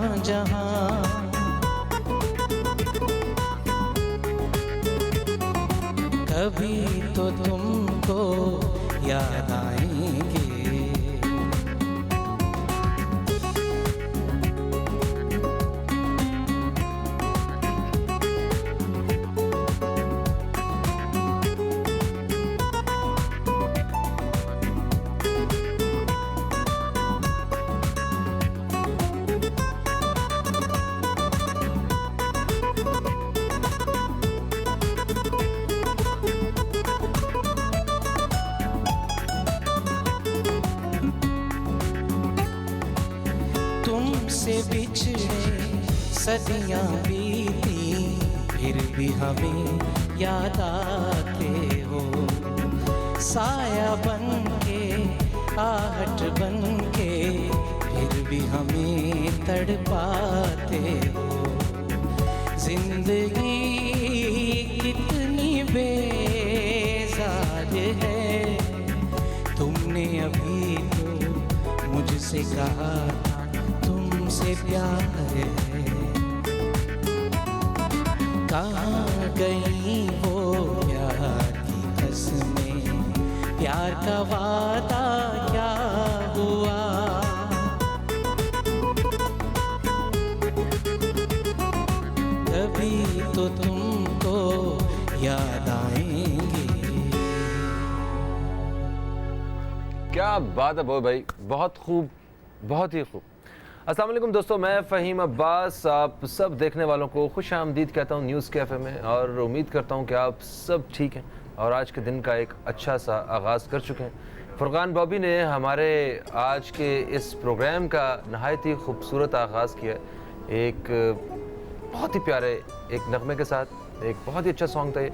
जहाँ जहाँ। कभी तो तुमको याद आएंगे। तुमसे बिछड़े सदियां बीती, फिर भी हमें याद आते हो। साया बन के, आहट बन के, फिर भी हमें तड़पाते हो। जिंदगी कितनी बेजार है, तुमने अभी तो मुझसे कहा तुमसे प्यार है। कहाँ गई वो प्यार की कसमें, प्यार का वादा क्या हुआ। कभी तो तुमको याद आएंगे। क्या बात है भाई, बहुत खूब, बहुत ही खूब। अस्सलाम वालेकुम दोस्तों, मैं फ़हीम अब्बास आप सब देखने वालों को खुश आमदीद कहता हूँ न्यूज़ कैफ़े में, और उम्मीद करता हूँ कि आप सब ठीक हैं और आज के दिन का एक अच्छा सा आगाज़ कर चुके हैं। फुरकान बॉबी ने हमारे आज के इस प्रोग्राम का नहायत ही खूबसूरत आगाज़ किया, एक बहुत ही प्यारे एक नगमे के साथ। एक बहुत ही अच्छा सॉन्ग था ये।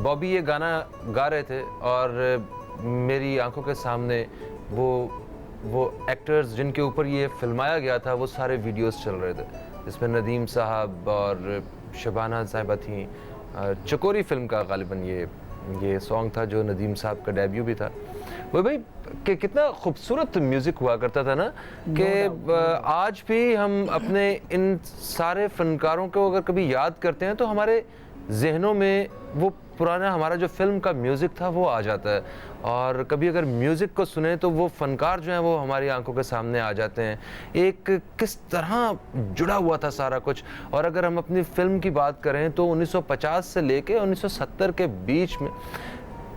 बॉबी ये गाना गा रहे थे और मेरी आंखों के सामने वो एक्टर्स जिनके ऊपर ये फिल्माया गया था वो सारे वीडियोस चल रहे थे, जिसमें नदीम साहब और शबाना साहिबा थी। चकोरी फिल्म का गालिबन ये सॉन्ग था जो नदीम साहब का डेब्यू भी था। वो भाई कि कितना खूबसूरत म्यूज़िक हुआ करता था ना, कि आज भी हम अपने इन सारे फ़नकारों को अगर कभी याद करते हैं तो हमारे जहनों में वो पुराना हमारा जो फिल्म का म्यूज़िक था वो आ जाता है, और कभी अगर म्यूज़िक को सुने तो वो फ़नकार जो हैं वो हमारी आंखों के सामने आ जाते हैं। एक किस तरह जुड़ा हुआ था सारा कुछ। और अगर हम अपनी फ़िल्म की बात करें तो 1950 से लेके 1970 के बीच में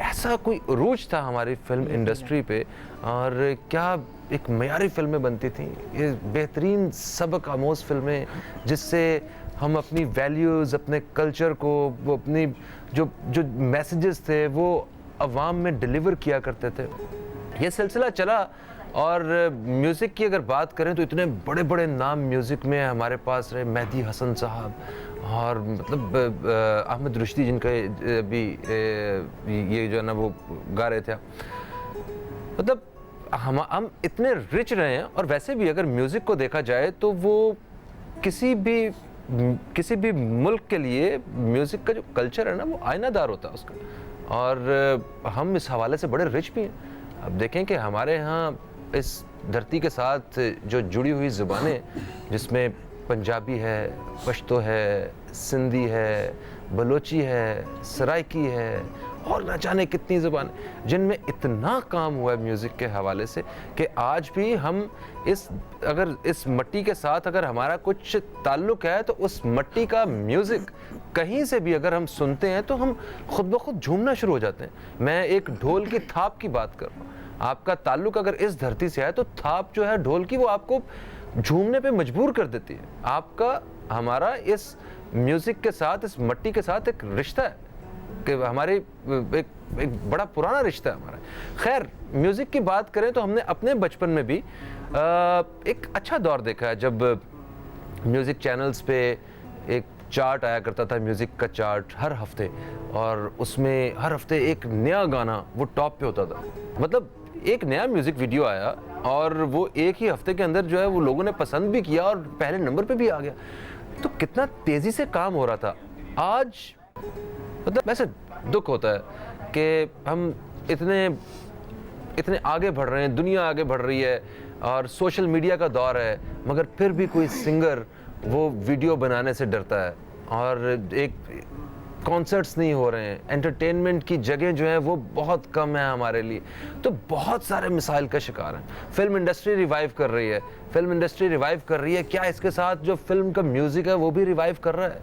ऐसा कोई अरूज था हमारी फिल्म इंडस्ट्री पे, और क्या एक मयारी फिल्में बनती थी, ये बेहतरीन सबक आमोज़ फिल्में जिससे हम अपनी वैल्यूज़, अपने कल्चर को, वो अपनी जो मैसेजेस थे वो अवाम में डिलीवर किया करते थे। ये सिलसिला चला, और म्यूज़िक की अगर बात करें तो इतने बड़े बड़े नाम म्यूज़िक में हमारे पास रहे। मेहदी हसन साहब, और मतलब अहमद रुश्दी जिनका अभी ये जो है ना वो गा रहे थे। मतलब हम इतने रिच रहे हैं। और वैसे भी अगर म्यूज़िक को देखा जाए तो वो किसी भी मुल्क के लिए म्यूज़िक का जो कल्चर है ना वो आईनादार होता है उसका, और हम इस हवाले से बड़े रिच भी हैं। अब देखें कि हमारे यहाँ इस धरती के साथ जो जुड़ी हुई ज़ुबानें, जिसमें पंजाबी है, पश्तो है, सिंधी है, बलोची है, सराइकी है, और न जाने कितनी ज़ुबान जिनमें इतना काम हुआ है म्यूज़िक के हवाले से कि आज भी हम अगर इस मिट्टी के साथ अगर हमारा कुछ ताल्लुक़ है तो उस मिट्टी का म्यूज़िक कहीं से भी अगर हम सुनते हैं तो हम खुद ब खुद झूमना शुरू हो जाते हैं। मैं एक ढोल की थाप की बात कर रहा हूँ। आपका ताल्लुक़ अगर इस धरती से है तो थाप जो है ढोल की वो आपको झूमने पे मजबूर कर देती है। आपका हमारा इस म्यूज़िक के साथ, इस मिट्टी के साथ एक रिश्ता है कि हमारे एक बड़ा पुराना रिश्ता है हमारा। खैर, म्यूज़िक की बात करें तो हमने अपने बचपन में भी एक अच्छा दौर देखा है जब म्यूज़िक चैनल्स पे एक चार्ट आया करता था, म्यूज़िक का चार्ट हर हफ्ते, और उसमें हर हफ्ते एक नया गाना वो टॉप पे होता था। मतलब एक नया म्यूज़िक वीडियो आया और वो एक ही हफ्ते के अंदर जो है वो लोगों ने पसंद भी किया और पहले नंबर पे भी आ गया। तो कितना तेज़ी से काम हो रहा था। आज मतलब वैसे दुख होता है कि हम इतने आगे बढ़ रहे हैं, दुनिया आगे बढ़ रही है और सोशल मीडिया का दौर है, मगर फिर भी कोई सिंगर वो वीडियो बनाने से डरता है और एक कॉन्सर्ट्स नहीं हो रहे हैं, एंटरटेनमेंट की जगह जो है वो बहुत कम है हमारे लिए। तो बहुत सारे मिसाइल का शिकार हैं। फिल्म इंडस्ट्री रिवाइव कर रही है, फिल्म इंडस्ट्री रिवाइव कर रही है, क्या इसके साथ जो फिल्म का म्यूज़िक है वो भी रिवाइव कर रहा है?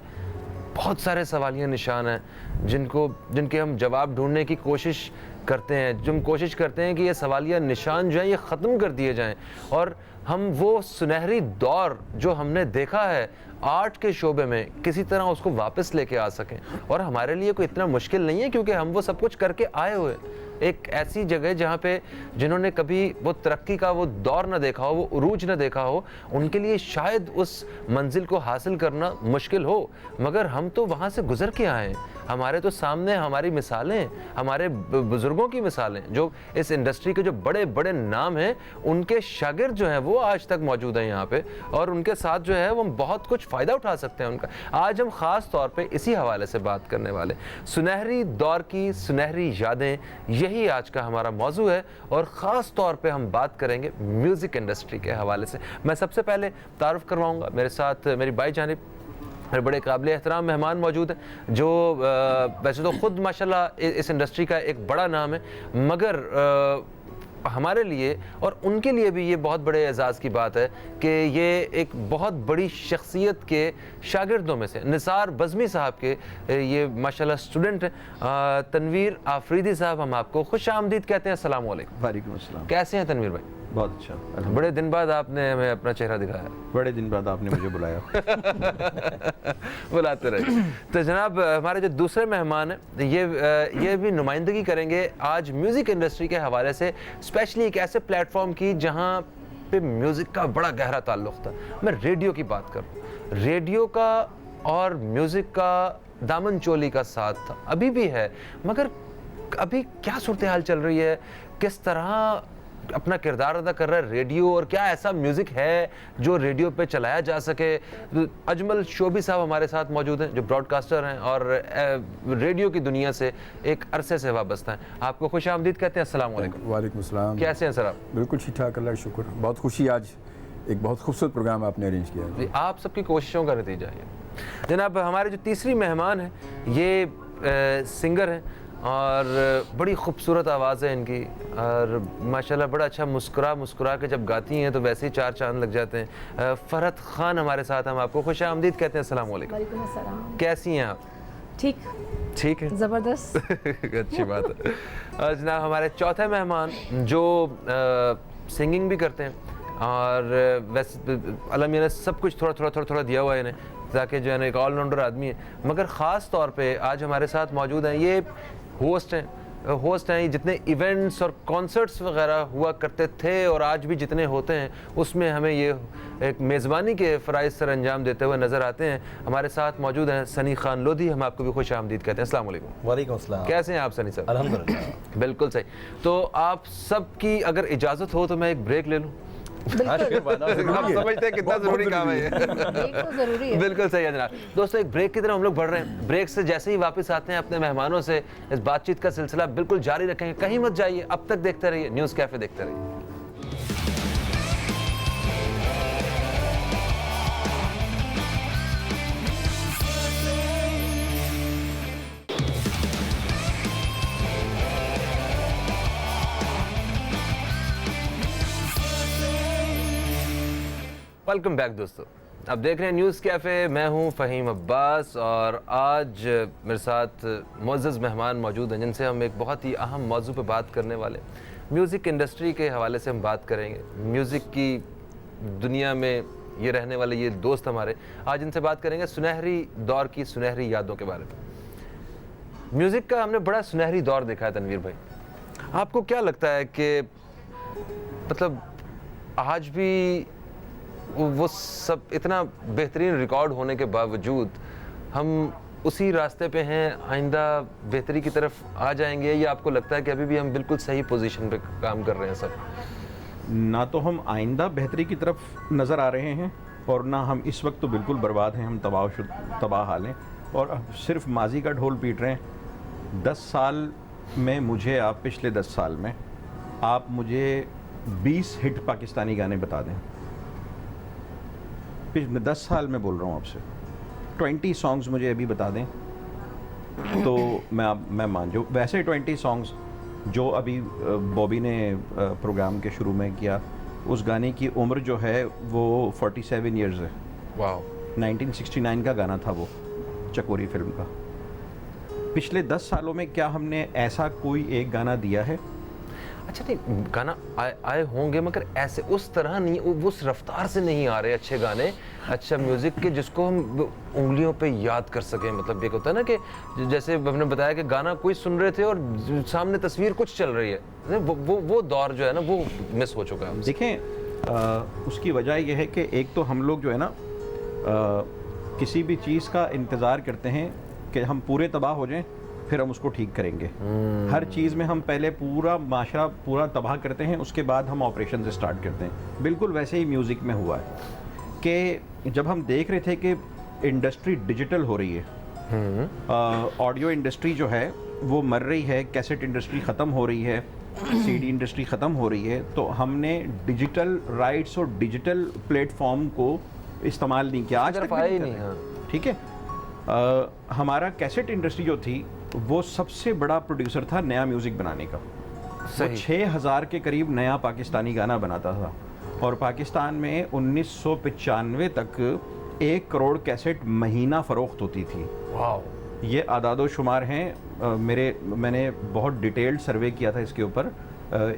बहुत सारे सवालिया निशान हैं जिनके हम जवाब ढूंढने की कोशिश करते हैं, जो हम कोशिश करते हैं कि ये सवालिया निशान जो हैं ये ख़त्म कर दिए जाएं और हम वो सुनहरी दौर जो हमने देखा है आर्ट के शोबे में किसी तरह उसको वापस लेके आ सकें। और हमारे लिए कोई इतना मुश्किल नहीं है क्योंकि हम वो सब कुछ करके आए हुए हैं। एक ऐसी जगह जहाँ पे जिन्होंने कभी वो तरक्की का वो दौर ना देखा हो, वो उरूज ना देखा हो, उनके लिए शायद उस मंजिल को हासिल करना मुश्किल हो, मगर हम तो वहाँ से गुजर के आए हैं। हमारे तो सामने हमारी मिसालें, हमारे बुजुर्गों की मिसालें, जो इस इंडस्ट्री के जो बड़े बड़े नाम हैं, उनके शागिर्द जो हैं वो आज तक मौजूद हैं यहाँ पे और उनके साथ जो है वो हम बहुत कुछ फ़ायदा उठा सकते हैं उनका। आज हम ख़ास तौर पे इसी हवाले से बात करने वाले, सुनहरी दौर की सुनहरी यादें, यही आज का हमारा मौजू है और ख़ास तौर पे हम बात करेंगे म्यूज़िक इंडस्ट्री के हवाले से। मैं सबसे पहले तारुफ करवाऊँगा, मेरे साथ मेरी भाई जानिब मेरे बड़े काबिल एहतराम मेहमान मौजूद हैं जो वैसे तो ख़ुद माशाल्लाह इस इंडस्ट्री का एक बड़ा नाम है, मगर हमारे लिए और उनके लिए भी ये बहुत बड़े एजाज़ की बात है कि ये एक बहुत बड़ी शख्सियत के शागिर्दों में से निसार बज़मी साहब के ये माशाल्लाह स्टूडेंट हैं। तनवीर आफरीदी साहब, हम आपको खुश आमदीद कहते हैं। अस्सलाम वालेकुम। वालेकुम अस्सलाम। कैसे हैं तनवीर भाई? बहुत अच्छा। बड़े दिन बाद आपने हमें अपना चेहरा दिखाया। बड़े दिन बाद आपने मुझे बुलाया। बुलाते रहे। तो जनाब हमारे जो दूसरे मेहमान हैं ये भी नुमाइंदगी करेंगे आज म्यूज़िक इंडस्ट्री के हवाले से, स्पेशली एक ऐसे प्लेटफॉर्म की जहाँ पे म्यूज़िक का बड़ा गहरा ताल्लुक़ था। मैं रेडियो की बात करूँ, रेडियो का और म्यूज़िक का दामन चोली का साथ था, अभी भी है, मगर अभी क्या सूरत हाल चल रही है, किस तरह अपना किरदार अदा कर रहा है रेडियो और क्या ऐसा म्यूज़िक है जो रेडियो पे चलाया जा सके? अजमल शोबी साहब हमारे साथ मौजूद हैं जो ब्रॉडकास्टर हैं और रेडियो की दुनिया से एक अरसे से वाबस्ता हैं। आपको खुश आमदीद कहते हैं। अस्सलाम वालेकुम। वालेकुम अस्सलाम। कैसे हैं सर आप? बिल्कुल ठीक ठाक, अल्लाह का शुक्र। बहुत खुशी, आज एक बहुत खूबसूरत प्रोग्राम आपने अरेंज किया है। आप सबकी कोशिशों का नतीजा है। जनाब हमारे जो तीसरी मेहमान हैं ये सिंगर हैं और बड़ी खूबसूरत आवाज़ है इनकी और माशाल्लाह बड़ा अच्छा मुस्कुरा के जब गाती हैं तो वैसे ही चार चांद लग जाते हैं। फरहत खान हमारे साथ, हम आपको खुश आमदीद कहते हैं। अस्सलाम वालेकुम। वालेकुम अस्सलाम। कैसी हैं आप? ठीक ठीक है, ज़बरदस्त। अच्छी बात है। और जनाब हमारे चौथे मेहमान जो सिंगिंग भी करते हैं और वैसे अल्लाह मियां ने सब कुछ थोड़ा दिया हुआ है इन्हें ताकि जो है ना एक ऑलराउंडर आदमी है, मगर ख़ास तौर पे आज हमारे साथ मौजूद हैं ये होस्ट हैं जितने इवेंट्स और कॉन्सर्ट्स वगैरह हुआ करते थे और आज भी जितने होते हैं उसमें हमें ये एक मेज़बानी के फ़राइज़ सर अंजाम देते हुए नज़र आते हैं। हमारे साथ मौजूद हैं सनी खान लोधी, हम आपको भी खुश आमदीद कहते हैं। अस्सलाम वालेकुम। वालेकुम अस्सलाम। कैसे हैं आप सनी साहब? अल्हम्दुलिल्लाह। बिल्कुल सही। तो आप सबकी अगर इजाज़त हो तो मैं एक ब्रेक ले लूँ? आप समझते हैं कितना ज़रूरी काम है ये? ब्रेक तो ज़रूरी है। बिल्कुल सही है जनाब। दोस्तों एक ब्रेक की तरफ हम लोग बढ़ रहे हैं। ब्रेक से जैसे ही वापस आते हैं अपने मेहमानों से इस बातचीत का सिलसिला बिल्कुल जारी रखेंगे, कहीं मत जाइए, अब तक देखते रहिए न्यूज़ कैफे, देखते रहिए। वेलकम बैक दोस्तों, अब देख रहे हैं न्यूज़ कैफ़े। मैं हूं फ़हीम अब्बास और आज मेरे साथ मुअज़्ज़ज़ मेहमान मौजूद हैं जिनसे हम एक बहुत ही अहम मौजू पे बात करने वाले, म्यूज़िक इंडस्ट्री के हवाले से हम बात करेंगे। म्यूज़िक की दुनिया में ये रहने वाले ये दोस्त हमारे, आज इनसे बात करेंगे सुनहरी दौर की सुनहरी यादों के बारे में। म्यूज़िक का हमने बड़ा सुनहरी दौर देखा है तनवीर भाई, आपको क्या लगता है कि मतलब आज भी वो सब इतना बेहतरीन रिकॉर्ड होने के बावजूद हम उसी रास्ते पे हैं, आइंदा बेहतरी की तरफ आ जाएंगे, या आपको लगता है कि अभी भी हम बिल्कुल सही पोजीशन पे काम कर रहे हैं सब? ना तो हम आइंदा बेहतरी की तरफ नज़र आ रहे हैं और ना हम इस वक्त तो बिल्कुल बर्बाद हैं, हम तबाह हाल हैं और अब सिर्फ माजी का ढोल पीट रहे हैं। 10 साल में मुझे आप पिछले 10 साल में आप मुझे 20 हिट पाकिस्तानी गाने बता दें, पिछले 10 साल में बोल रहा हूँ आपसे, 20 सॉन्ग्स मुझे अभी बता दें तो मैं मान जाऊँ। वैसे 20 सॉन्ग्स जो अभी बॉबी ने प्रोग्राम के शुरू में किया, उस गाने की उम्र जो है वो 47 इयर्स है। वाह, 1969 का गाना था वो, चकोरी फिल्म का। पिछले 10 सालों में क्या हमने ऐसा कोई एक गाना दिया है? अच्छा नहीं, गाना आए होंगे मगर ऐसे उस तरह नहीं, उस रफ्तार से नहीं आ रहे अच्छे गाने, अच्छा म्यूजिक के जिसको हम उंगलियों पे याद कर सकें। मतलब एक होता है ना कि जैसे हमने बताया कि गाना कोई सुन रहे थे और सामने तस्वीर कुछ चल रही है, वो दौर जो है ना वो मिस हो चुका है। देखें, उसकी वजह यह है कि एक तो हम लोग जो है ना किसी भी चीज़ का इंतज़ार करते हैं कि हम पूरे तबाह हो जाएं फिर हम उसको ठीक करेंगे। हर चीज़ में हम पहले पूरा माशरा पूरा तबाह करते हैं, उसके बाद हम ऑपरेशन से स्टार्ट करते हैं। बिल्कुल वैसे ही म्यूज़िक में हुआ है कि जब हम देख रहे थे कि इंडस्ट्री डिजिटल हो रही है, ऑडियो इंडस्ट्री जो है वो मर रही है, कैसेट इंडस्ट्री ख़त्म हो रही है, सीडी इंडस्ट्री ख़त्म हो रही है, तो हमने डिजिटल राइट्स और डिजिटल प्लेटफॉर्म को इस्तेमाल नहीं किया, आज तक भी नहीं कर रहे। ठीक है, हमारा कैसेट इंडस्ट्री जो थी वो सबसे बड़ा प्रोड्यूसर था नया म्यूज़िक बनाने का। वो 6000 के करीब नया पाकिस्तानी गाना बनाता था और पाकिस्तान में 1995 तक 1 करोड़ कैसेट महीना फ़रोख्त होती थी। वाह, ये आदादो शुमार हैं। मैंने बहुत डिटेल्ड सर्वे किया था इसके ऊपर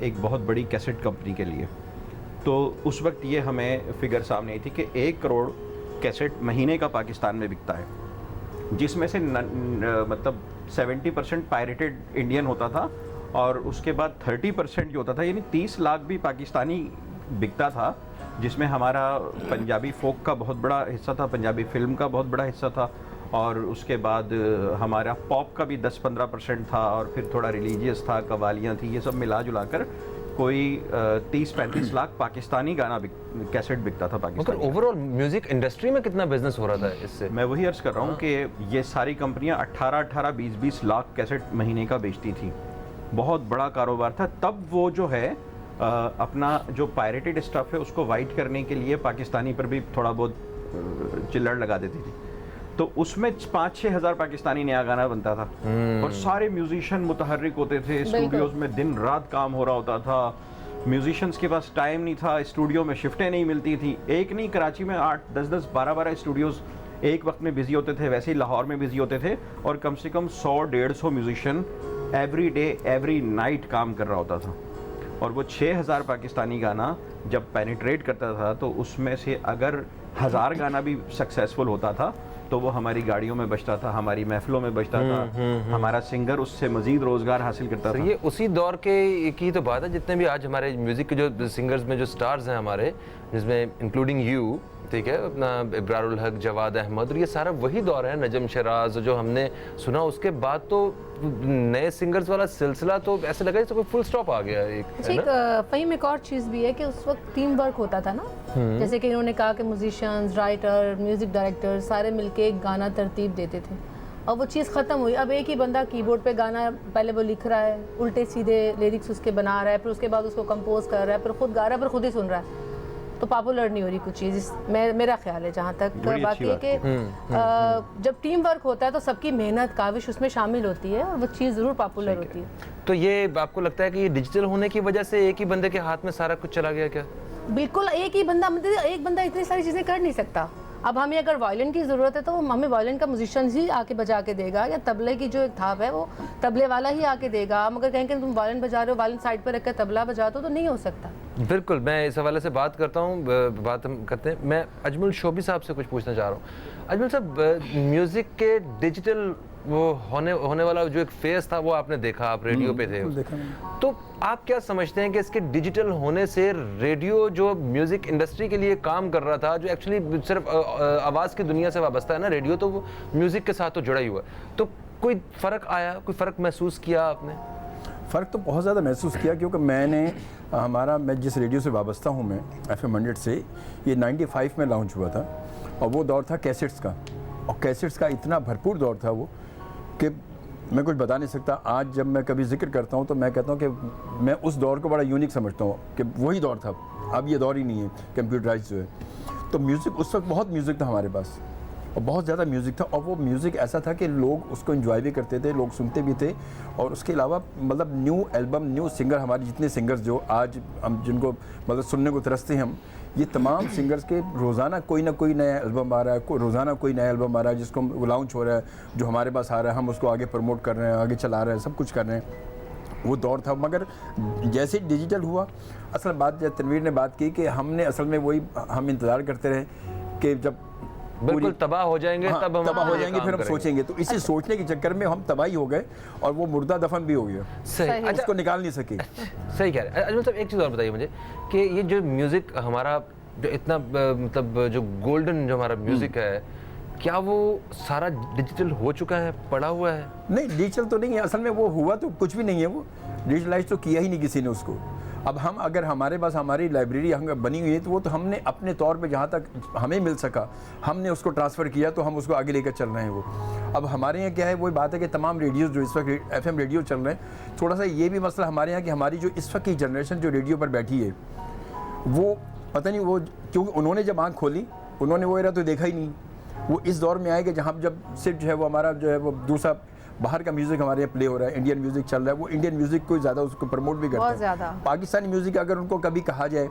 एक बहुत बड़ी कैसेट कंपनी के लिए, तो उस वक्त ये हमें फिगर सामने आई थी कि 1 करोड़ कैसेट महीने का पाकिस्तान में बिकता है, जिसमें से मतलब 70% पायरेटेड इंडियन होता था और उसके बाद 30% जो होता था, यानी 30 लाख भी पाकिस्तानी बिकता था, जिसमें हमारा पंजाबी फोक का बहुत बड़ा हिस्सा था, पंजाबी फिल्म का बहुत बड़ा हिस्सा था, और उसके बाद हमारा पॉप का भी 10-15% था, और फिर थोड़ा रिलीजियस था, कवालियाँ थी, ये सब मिला जुला कर कोई 30-35 लाख पाकिस्तानी गाना कैसेट बिकता था पाकिस्तान। मतलब ओवरऑल म्यूजिक इंडस्ट्री में कितना बिजनेस हो रहा था इससे? मैं वही अर्ज कर रहा हूँ कि ये सारी कंपनियाँ 18-18, 20-20 लाख कैसेट महीने का बेचती थी, बहुत बड़ा कारोबार था। तब वो जो है अपना जो पायरेटेड स्टफ है उसको वाइट करने के लिए पाकिस्तानी पर भी थोड़ा बहुत चिल्लड़ लगा देती थी, तो उसमें 5-6 हज़ार पाकिस्तानी नया गाना बनता था और सारे म्यूजिशियन मुतहर्रिक होते थे, स्टूडियोज में दिन रात काम हो रहा होता था, म्यूजिशियंस के पास टाइम नहीं था, स्टूडियो में शिफ्टें नहीं मिलती थी। एक नहीं, कराची में 8-10-10, 12-12 स्टूडियोज़ एक वक्त में बिजी होते थे, वैसे ही लाहौर में बिजी होते थे, और कम से कम 100-150 musician every day every night काम कर रहा होता था। और वो 6000 पाकिस्तानी गाना जब पेनिट्रेट करता था तो उसमें से अगर 1000 गाना भी सक्सेसफुल होता था तो वो हमारी गाड़ियों में बजता था, हमारी महफिलों में बजता था, हमारा सिंगर उससे मज़ीद रोज़गार हासिल करता था। ये उसी दौर के की तो बात है, जितने भी आज हमारे म्यूज़िक के जो सिंगर्स में जो स्टार्स हैं हमारे, जिसमें इंक्लूडिंग यू, ठीक है, अपना इब्रारुल हक, जवाद अहमद, और ये सारा वही दौर है, नजम शराज जो हमने सुना। उसके बाद तो नए सिंगर्स वाला सिलसिला तो ऐसे लगा जैसे कोई फुल स्टॉप आ गया एक, है ना? फहीम, एक और चीज़ भी है कि उस वक्त टीम वर्क होता था ना, जैसे कि इन्होंने कहा कि म्यूजिशियंस, राइटर, म्यूजिक डायरेक्टर सारे मिलके एक गाना तरतीब देते थे, और वो चीज़ ख़त्म हुई। अब एक ही बंदा कीबोर्ड पे गाना पहले वो लिख रहा है, उल्टे सीधे लिरिक्स उसके बना रहा है, फिर उसके बाद उसको कंपोज कर रहा है, फिर खुद गा रहा है, फिर खुद ही सुन रहा है, तो पॉपुलर नहीं हो रही कुछ चीज़। मेरा ख्याल है जहाँ तक बाकी है कि जब टीम वर्क होता है तो सबकी मेहनत काविश उसमें शामिल होती है और वो चीज़ ज़रूर पॉपुलर होती है। तो ये आपको लगता है कि ये डिजिटल होने की वजह से एक ही बंदे के हाथ में सारा कुछ चला गया क्या? बिल्कुल, एक ही बंदा, मतलब एक बंदा इतनी सारी चीज़ें कर नहीं सकता। अब हमें अगर वायलिन की ज़रूरत है तो हमें वायलिन का म्यूजिशियन ही आके बजा के देगा, या तबले की जो एक थाप है वो तबले वाला ही आके देगा। हम अगर कहेंगे तुम वायलिन बजा रहे हो, वायलिन साइड पर रखकर तबला बजा दो, तो नहीं हो सकता। बिल्कुल, मैं इस हवाले से बात करता हूँ, बात हम करते हैं। मैं अजमल शोबी साहब से कुछ पूछना चाह रहा हूँ। अजमल साहब, म्यूज़िक के डिजिटल वो होने वाला जो एक फेज था वो आपने देखा, आप रेडियो पे थे, तो आप क्या समझते हैं कि इसके डिजिटल होने से रेडियो जो म्यूज़िक इंडस्ट्री के लिए काम कर रहा था, जो एक्चुअली सिर्फ आवाज़ की दुनिया से वाबस्ता है ना रेडियो, तो वो म्यूज़िक के साथ तो जुड़ा ही हुआ, तो कोई फ़र्क आया, कोई फ़र्क महसूस किया आपने? फ़र्क तो बहुत ज़्यादा महसूस किया, क्योंकि मैं जिस रेडियो से वाबस्ता हूँ, मैं FM 100 से, ये 95 में लॉन्च हुआ था, और वो दौर था कैसेट्स का, और कैसेट्स का इतना भरपूर दौर था वो कि मैं कुछ बता नहीं सकता। आज जब मैं कभी जिक्र करता हूँ तो मैं कहता हूँ कि मैं उस दौर को बड़ा यूनिक समझता हूँ कि वही दौर था, अब ये दौर ही नहीं है कंप्यूटराइज जो है। तो म्यूज़िक उस वक्त बहुत म्यूज़िक था हमारे पास, और बहुत ज़्यादा म्यूज़िक था, और वो म्यूज़िक ऐसा था कि लोग उसको एंजॉय भी करते थे, लोग सुनते भी थे। और उसके अलावा मतलब न्यू एल्बम, न्यू सिंगर, हमारे जितने सिंगर्स जो आज हम जिनको मतलब सुनने को तरसते हैं हम, ये तमाम सिंगर्स के रोज़ाना कोई ना कोई नया एल्बम आ रहा है, रोज़ाना कोई नया एल्बम आ रहा है जिसको लॉन्च हो रहा है, जो हमारे पास आ रहा है, हम उसको आगे प्रमोट कर रहे हैं, आगे चला रहे हैं, सब कुछ कर रहे हैं। वो दौर था। मगर जैसे डिजिटल हुआ, असल बात जब तनवीर ने बात की कि हमने असल में वही हम इंतज़ार करते रहे कि जब बिल्कुल तबाह हो जाएंगे, हाँ, तब हम तबाह हो ये जाएंगे, काम फिर हम करेंगे। सोचेंगे। तो इसी सोचने के चक्कर में हम तबाही हो गए और वो मुर्दा दफन भी हो गया, सही। अच्छा, उसको निकाल नहीं सके। सही कह रहे हैं। अजमल साहब, एक चीज़ और बताइए मुझे कि ये जो म्यूज़िक हमारा जो इतना मतलब जो गोल्डन जो हमारा म्यूज़िक है, क्या वो सारा डिजिटल हो चुका है, पड़ा हुआ है? नहीं, डिजिटल तो नहीं है असल में, वो हुआ तो कुछ भी नहीं है, वो डिजिटलाइज तो किया ही नहीं किसी ने उसको। अब हम अगर हमारे पास हमारी लाइब्रेरी बनी हुई है तो वो तो हमने अपने तौर पे जहाँ तक हमें मिल सका हमने उसको ट्रांसफ़र किया, तो हम उसको आगे लेकर चल रहे हैं। वो अब हमारे यहाँ क्या है, वही बात है कि तमाम रेडियोज़ जो इस वक्त FM रेडियो चल रहे हैं, थोड़ा सा ये भी मसला हमारे यहाँ कि हमारी जो इस वक्त की जनरेशन जो रेडियो पर बैठी है, वो पता नहीं वो क्योंकि उन्होंने जब आँख खोली उन्होंने वो एरा तो देखा ही नहीं। वो इस दौर में आएगा जहाँ जब सिर्फ जो है वो हमारा जो है वो दूसरा बाहर का म्यूज़िक हमारे यहाँ प्ले हो रहा है, इंडियन म्यूज़िक चल रहा है, वो इंडियन म्यूज़िक को ज़्यादा उसको प्रमोट भी करते बहुत हैं। ज़्यादा। पाकिस्तानी म्यूज़िक अगर उनको कभी कहा जाए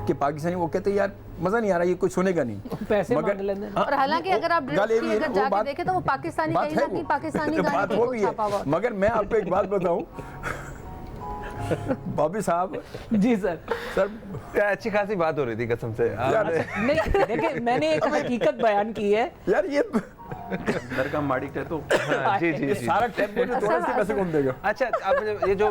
कि पाकिस्तानी, वो कहते हैं यार मज़ा नहीं आ रहा, ये कोई सुनेगा नहीं, पैसे मांग लेते हैं। और हालांकि अगर आप गाली भी है ना, अगर वो जाके बात- देखें तो वो पाकिस्तानी बात कहीं है ना कहीं वो। पाकिस्तानी बात गाने वो को भी छापा हुआ। है। मगर मैं आपको एक बात बताऊं बॉबी साहब, जी सर। सर क्या अच्छी खासी बात हो रही थी कसम से। यार, नहीं देखिए, मैंने एक हकीकत बयान की है। यार ये घर का मालिक है तो हाँ, जी जी जी। सारा टेम्पो जो थोड़ा सी पैसे कौन देगा। अच्छा, आप मुझे ये जो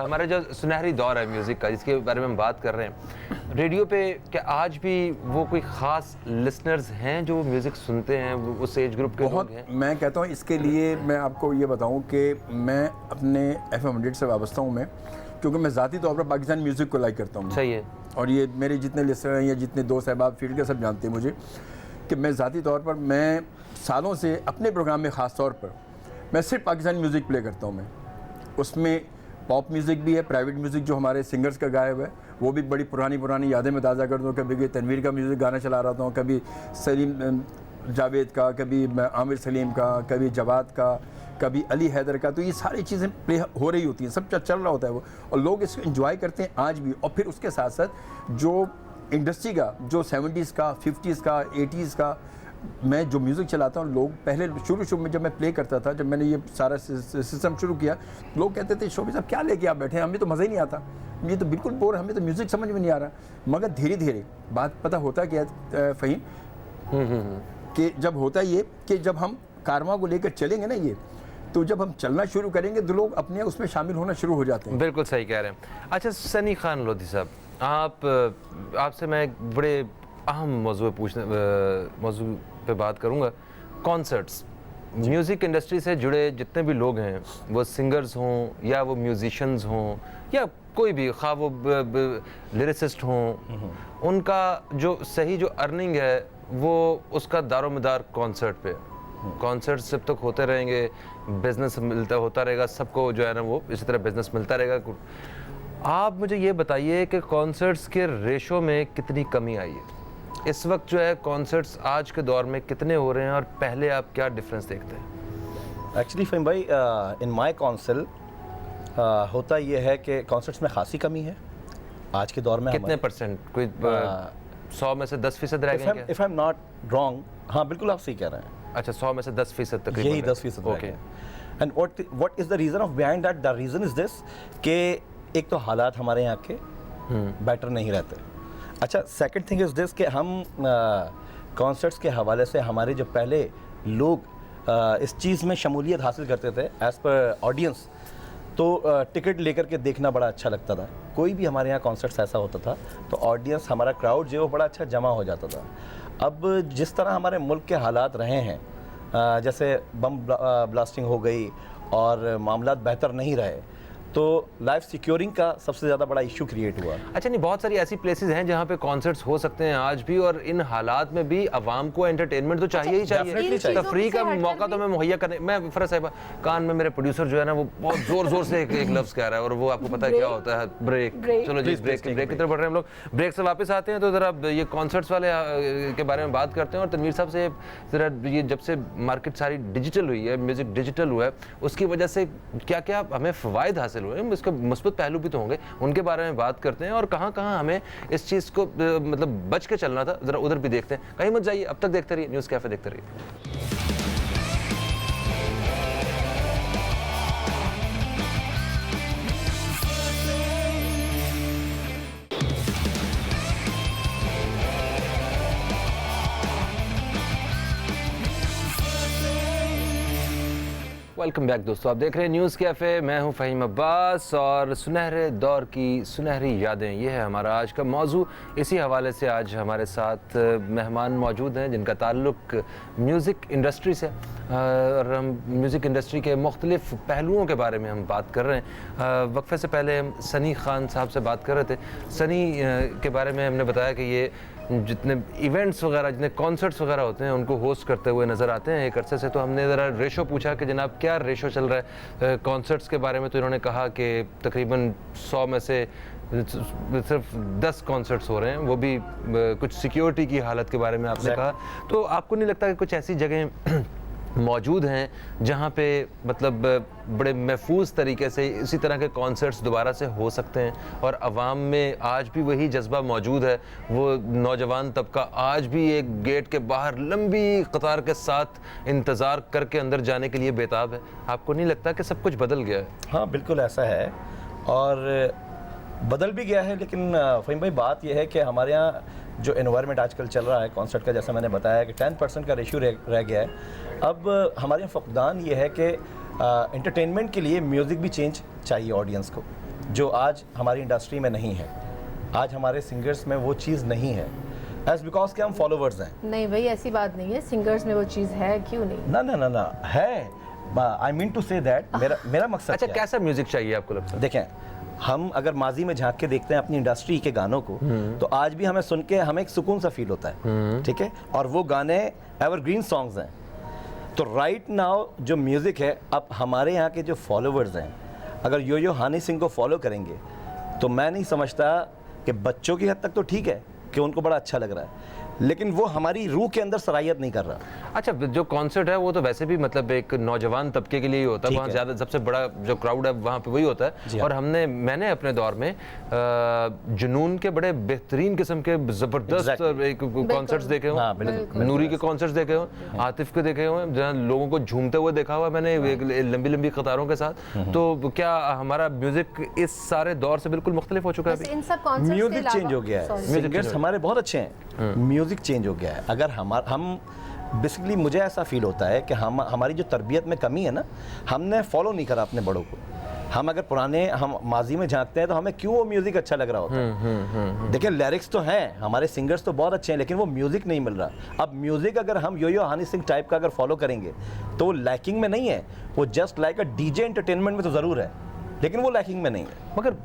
हमारा जो सुनहरी दौर है म्यूज़िक का, जिसके बारे में हम बात कर रहे हैं, रेडियो पे क्या आज भी वो कोई ख़ास लिसनर्स हैं जो म्यूज़िक सुनते हैं, वो उस एज ग्रुप के लोग बहुत, हैं? मैं कहता हूँ इसके लिए मैं आपको ये बताऊँ कि मैं अपने FM 100 से वाबस्ता हूँ मैं, क्योंकि मैं ज़ाती तौर पर पाकिस्तानी म्यूज़िक को लाइक करता हूँ। सही है। और ये मेरे जितने लिसनर हैं या जितने दोस्त अहबाब फील्ड के सब जानते हैं मुझे कि मैं ज़ाती तौर पर मैं सालों से अपने प्रोग्राम में ख़ास तौर पर मैं सिर्फ पाकिस्तानी म्यूज़िक प्ले करता हूँ। मैं उसमें पॉप म्यूज़िक भी है, प्राइवेट म्यूज़िक जो हमारे सिंगर्स का गाया हुआ है, वो भी बड़ी पुरानी यादें में ताज़ा करता हूँ। कभी तनवीर का म्यूज़िक गाना चला रहा हूँ, कभी सलीम जावेद का, कभी आमिर सलीम का, कभी जवाद का, कभी अली हैदर का। तो ये सारी चीज़ें प्ले हो रही होती हैं, सब चल रहा होता है वो, और लोग इसको एंजॉय करते हैं आज भी। और फिर उसके साथ साथ जो इंडस्ट्री का जो 70s का, 50s का, 80s का मैं जो म्यूज़िक चलाता हूँ, लोग पहले शुरू में जब मैं प्ले करता था, जब मैंने ये सारा सिस्टम शुरू किया, लोग कहते थे शोबी साहब क्या लेके आप बैठे हैं, हमें तो मज़ा ही नहीं आता, ये तो बिल्कुल बोर, हमें तो म्यूज़िक समझ में नहीं आ रहा। मगर धीरे धीरे बात पता होता क्या फ़हीम, कि जब होता ये कि जब हम कारवां को लेकर चलेंगे ना, ये तो जब हम चलना शुरू करेंगे तो लोग अपने उसमें शामिल होना शुरू हो जाते हैं। बिल्कुल सही कह रहे हैं। अच्छा सनी खान लोधी साहब, आपसे मैं एक बड़े अहम मौजू पे बात करूंगा। कॉन्सर्ट्स, म्यूज़िक इंडस्ट्री से जुड़े जितने भी लोग हैं, वो सिंगर्स हों या वो म्यूजिशियंस हों या कोई भी, खा वो लिरिसिस्ट हों, उनका जो सही जो अर्निंग है वो उसका दारोमदार कॉन्सर्ट पे। कॉन्सर्ट जब तक होते रहेंगे, बिजनेस होता रहेगा, सबको जो है ना वो इसी तरह बिजनेस मिलता रहेगा। आप मुझे ये बताइए कि कॉन्सर्ट्स के रेशो में कितनी कमी आई है इस वक्त, जो है कॉन्सर्ट्स आज के दौर में कितने हो रहे हैं, और पहले आप क्या डिफरेंस देखते हैं? एक्चुअली फ़हीम भाई, इन माय काउंसिल होता ये है कि कॉन्सर्ट्स में खासी कमी है आज के दौर में। कितने परसेंट? कोई 100 में से 10% रह गए क्या? If I am not wrong, हाँ बिल्कुल आप सही कह रहे हैं। अच्छा, 100 में से 10% तकरीबन। यही 10% रह गए। And what is the reason of behind that? The reason is this कि एक तो हालात हमारे यहाँ के बेटर नहीं रहते। अच्छा, सेकंड थिंग इज़ दिस कि हम कॉन्सर्ट्स के हवाले से हमारे जो पहले लोग इस चीज़ में शमूलियत हासिल करते थे एज़ पर ऑडियंस, तो टिकट लेकर के देखना बड़ा अच्छा लगता था। कोई भी हमारे यहाँ कॉन्सर्ट्स ऐसा होता था तो ऑडियंस, हमारा क्राउड जो है वो बड़ा अच्छा जमा हो जाता था। अब जिस तरह हमारे मुल्क के हालात रहे हैं, जैसे बम ब्लास्टिंग हो गई और मामलात बेहतर नहीं रहे, तो लाइफ सिक्योरिंग का सबसे ज़्यादा बड़ा इशू क्रिएट हुआ। अच्छा, नहीं बहुत सारी ऐसी प्लेसेस हैं जहाँ पे कॉन्सर्ट्स हो सकते हैं आज भी, और इन हालात में भी आवाम को एंटरटेनमेंट तो चाहिए ही definitely चाहिए। चाहिए। तफरीह का मौका तो मैं मुहैया करने, मैं फरज साहिबा कान में मेरे प्रोड्यूसर जो है ना वो बहुत जोर जोर से एक लफ्ज़ कह रहा है, और वो आपको पता है क्या होता है, ब्रेक। चलो जी, ब्रेक की तरफ बढ़ रहे हैं हम लोग। ब्रेक से वापस आते हैं तो ज़रा ये कॉन्सर्ट्स वाले के बारे में बात करते हैं, और तनवीर साहब से ज़रा ये जब से मार्केट सारी डिजिटल हुई है, म्यूज़िक डिजिटल हुआ है, उसकी वजह से क्या क्या हमें फ़वाइद हासिल हुए हैं, इसके मुस्बत पहलू भी तो होंगे, उनके बारे में बात करते हैं, और कहाँ कहाँ हमें इस चीज़ को मतलब बच के चलना था, ज़रा उधर भी देखते हैं। कहीं मत जाइए, अब तक देखते रहिए न्यूज़ कैफ़े, देखते रहिए। वेलकम बैक दोस्तों, आप देख रहे हैं न्यूज़ कैफ़े, मैं हूं फ़हीम अब्बास, और सुनहरे दौर की सुनहरी यादें, ये है हमारा आज का मौजू। इसी हवाले से आज हमारे साथ मेहमान मौजूद हैं जिनका ताल्लुक़ म्यूज़िक इंडस्ट्री से, और हम म्यूज़िक इंडस्ट्री के मुख्तलिफ़ पहलुओं के बारे में हम बात कर रहे हैं। वक्फे से पहले हम सनी खान साहब से बात कर रहे थे। सनी के बारे में हमने बताया कि ये जितने इवेंट्स वगैरह, जितने कॉन्सर्ट्स वगैरह होते हैं उनको होस्ट करते हुए नज़र आते हैं एक अरसे से। तो हमने ज़रा रेशो पूछा कि जनाब क्या रेशो चल रहा है कॉन्सर्ट्स के बारे में, तो इन्होंने कहा कि तकरीबन 100 में से सिर्फ 10 कॉन्सर्ट्स हो रहे हैं, वो भी कुछ सिक्योरिटी की हालत के बारे में आपने कहा। तो आपको नहीं लगता कि कुछ ऐसी जगह मौजूद हैं जहाँ पे मतलब बड़े महफूज तरीके से इसी तरह के कॉन्सर्ट्स दोबारा से हो सकते हैं, और आवाम में आज भी वही जज्बा मौजूद है, वो नौजवान तबका आज भी एक गेट के बाहर लंबी कतार के साथ इंतज़ार करके अंदर जाने के लिए बेताब है? आपको नहीं लगता कि सब कुछ बदल गया है? हाँ बिल्कुल ऐसा है, और बदल भी गया है, लेकिन फ़हीम भाई बात यह है कि हमारे यहाँ जो एनवायरनमेंट आजकल चल रहा है कॉन्सर्ट का, जैसा मैंने बताया कि 10% का रेशियो रह गया है। अब हमारे यहाँ फुकदान ये है कि एंटरटेनमेंट के लिए म्यूज़िक भी चेंज चाहिए ऑडियंस को, जो आज हमारी इंडस्ट्री में नहीं है। आज हमारे सिंगर्स में वो चीज़ नहीं है, एज बिकॉज के हम फॉलोवर्स हैं। नहीं भाई, ऐसी बात नहीं है, सिंगर्स में वो चीज़ है, क्यों नहीं? ना ना ना ना है, I mean to say that मेरा मकसद अच्छा, क्या है? कैसा म्यूज़िक चाहिए आपको लगता है? देखें, हम अगर माजी में झांक के देखते हैं अपनी इंडस्ट्री के गानों को, तो आज भी हमें सुन के हमें एक सुकून सा फील होता है, ठीक है, और वो गाने एवरग्रीन सॉन्ग्स हैं। तो राइट नाउ जो म्यूज़िक है, अब हमारे यहाँ के जो फॉलोवर्स हैं, अगर यो हनी सिंह को फॉलो करेंगे तो मैं नहीं समझता कि बच्चों की हद तक तो ठीक है कि उनको बड़ा अच्छा लग रहा है, लेकिन वो हमारी रूह के अंदर सरायत नहीं कर रहा। अच्छा, जो कॉन्सर्ट है वो तो वैसे भी मतलब एक नौजवान तबके के लिए ही होता है, वहाँ ज़्यादा सबसे बड़ा जो क्राउड है वहाँ पे वही होता है। और मैंने अपने दौर में जुनून के बड़े बेहतरीन किस्म के ज़बरदस्त एक कॉन्सर्ट्स देखे हुए, नूरी के कॉन्सर्ट्स देखे हुए, आतिफ के देखे हुए, जहाँ लोगों को झूमते हुए देखा हुआ मैंने लंबी लंबी कतारों के साथ। तो क्या हमारा म्यूज़िक इस सारे दौर से बिल्कुल मुख्तलिफ हो चुका है? म्यूज़िक चेंज हो गया है, सिंगर्स हमारे बहुत अच्छे हैं, म्यूज़िक चेंज हो गया है। अगर हम बेसिकली, मुझे ऐसा फील होता है कि हमारी जो तरबियत में कमी है ना, हमने फॉलो नहीं करा अपने बड़ों को। हम अगर हम माजी में झांकते हैं तो हमें क्यों वो म्यूज़िक अच्छा लग रहा होता है। देखिए, लिरिक्स तो हैं, हमारे सिंगर्स तो बहुत अच्छे हैं, लेकिन वो म्यूज़िक नहीं मिल रहा। अब म्यूज़िक अगर हम यो हनी सिंह टाइप का अगर फॉलो करेंगे तो वो लैकिंग में नहीं है, वो just like a DJ entertainment में तो ज़रूर है, लेकिन वो लैकिंग में नहीं है। मगर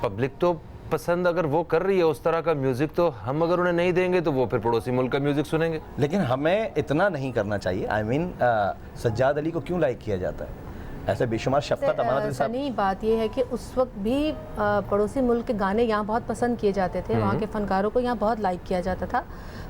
पब्लिक तो पसंद अगर वो कर रही है उस तरह का म्यूजिक, तो हम अगर उन्हें नहीं देंगे तो वो फिर पड़ोसी मुल्क का म्यूजिक सुनेंगे। लेकिन हमें इतना नहीं करना चाहिए। आई मीन सज्जाद अली को क्यों लाइक किया जाता है? ऐसे बेशुमार शफ़क़त अमानत। सनी, बात ये है कि उस वक्त भी पड़ोसी मुल्क के गाने यहाँ बहुत पसंद किए जाते थे, वहाँ के फनकारों को यहाँ बहुत लाइक किया जाता था।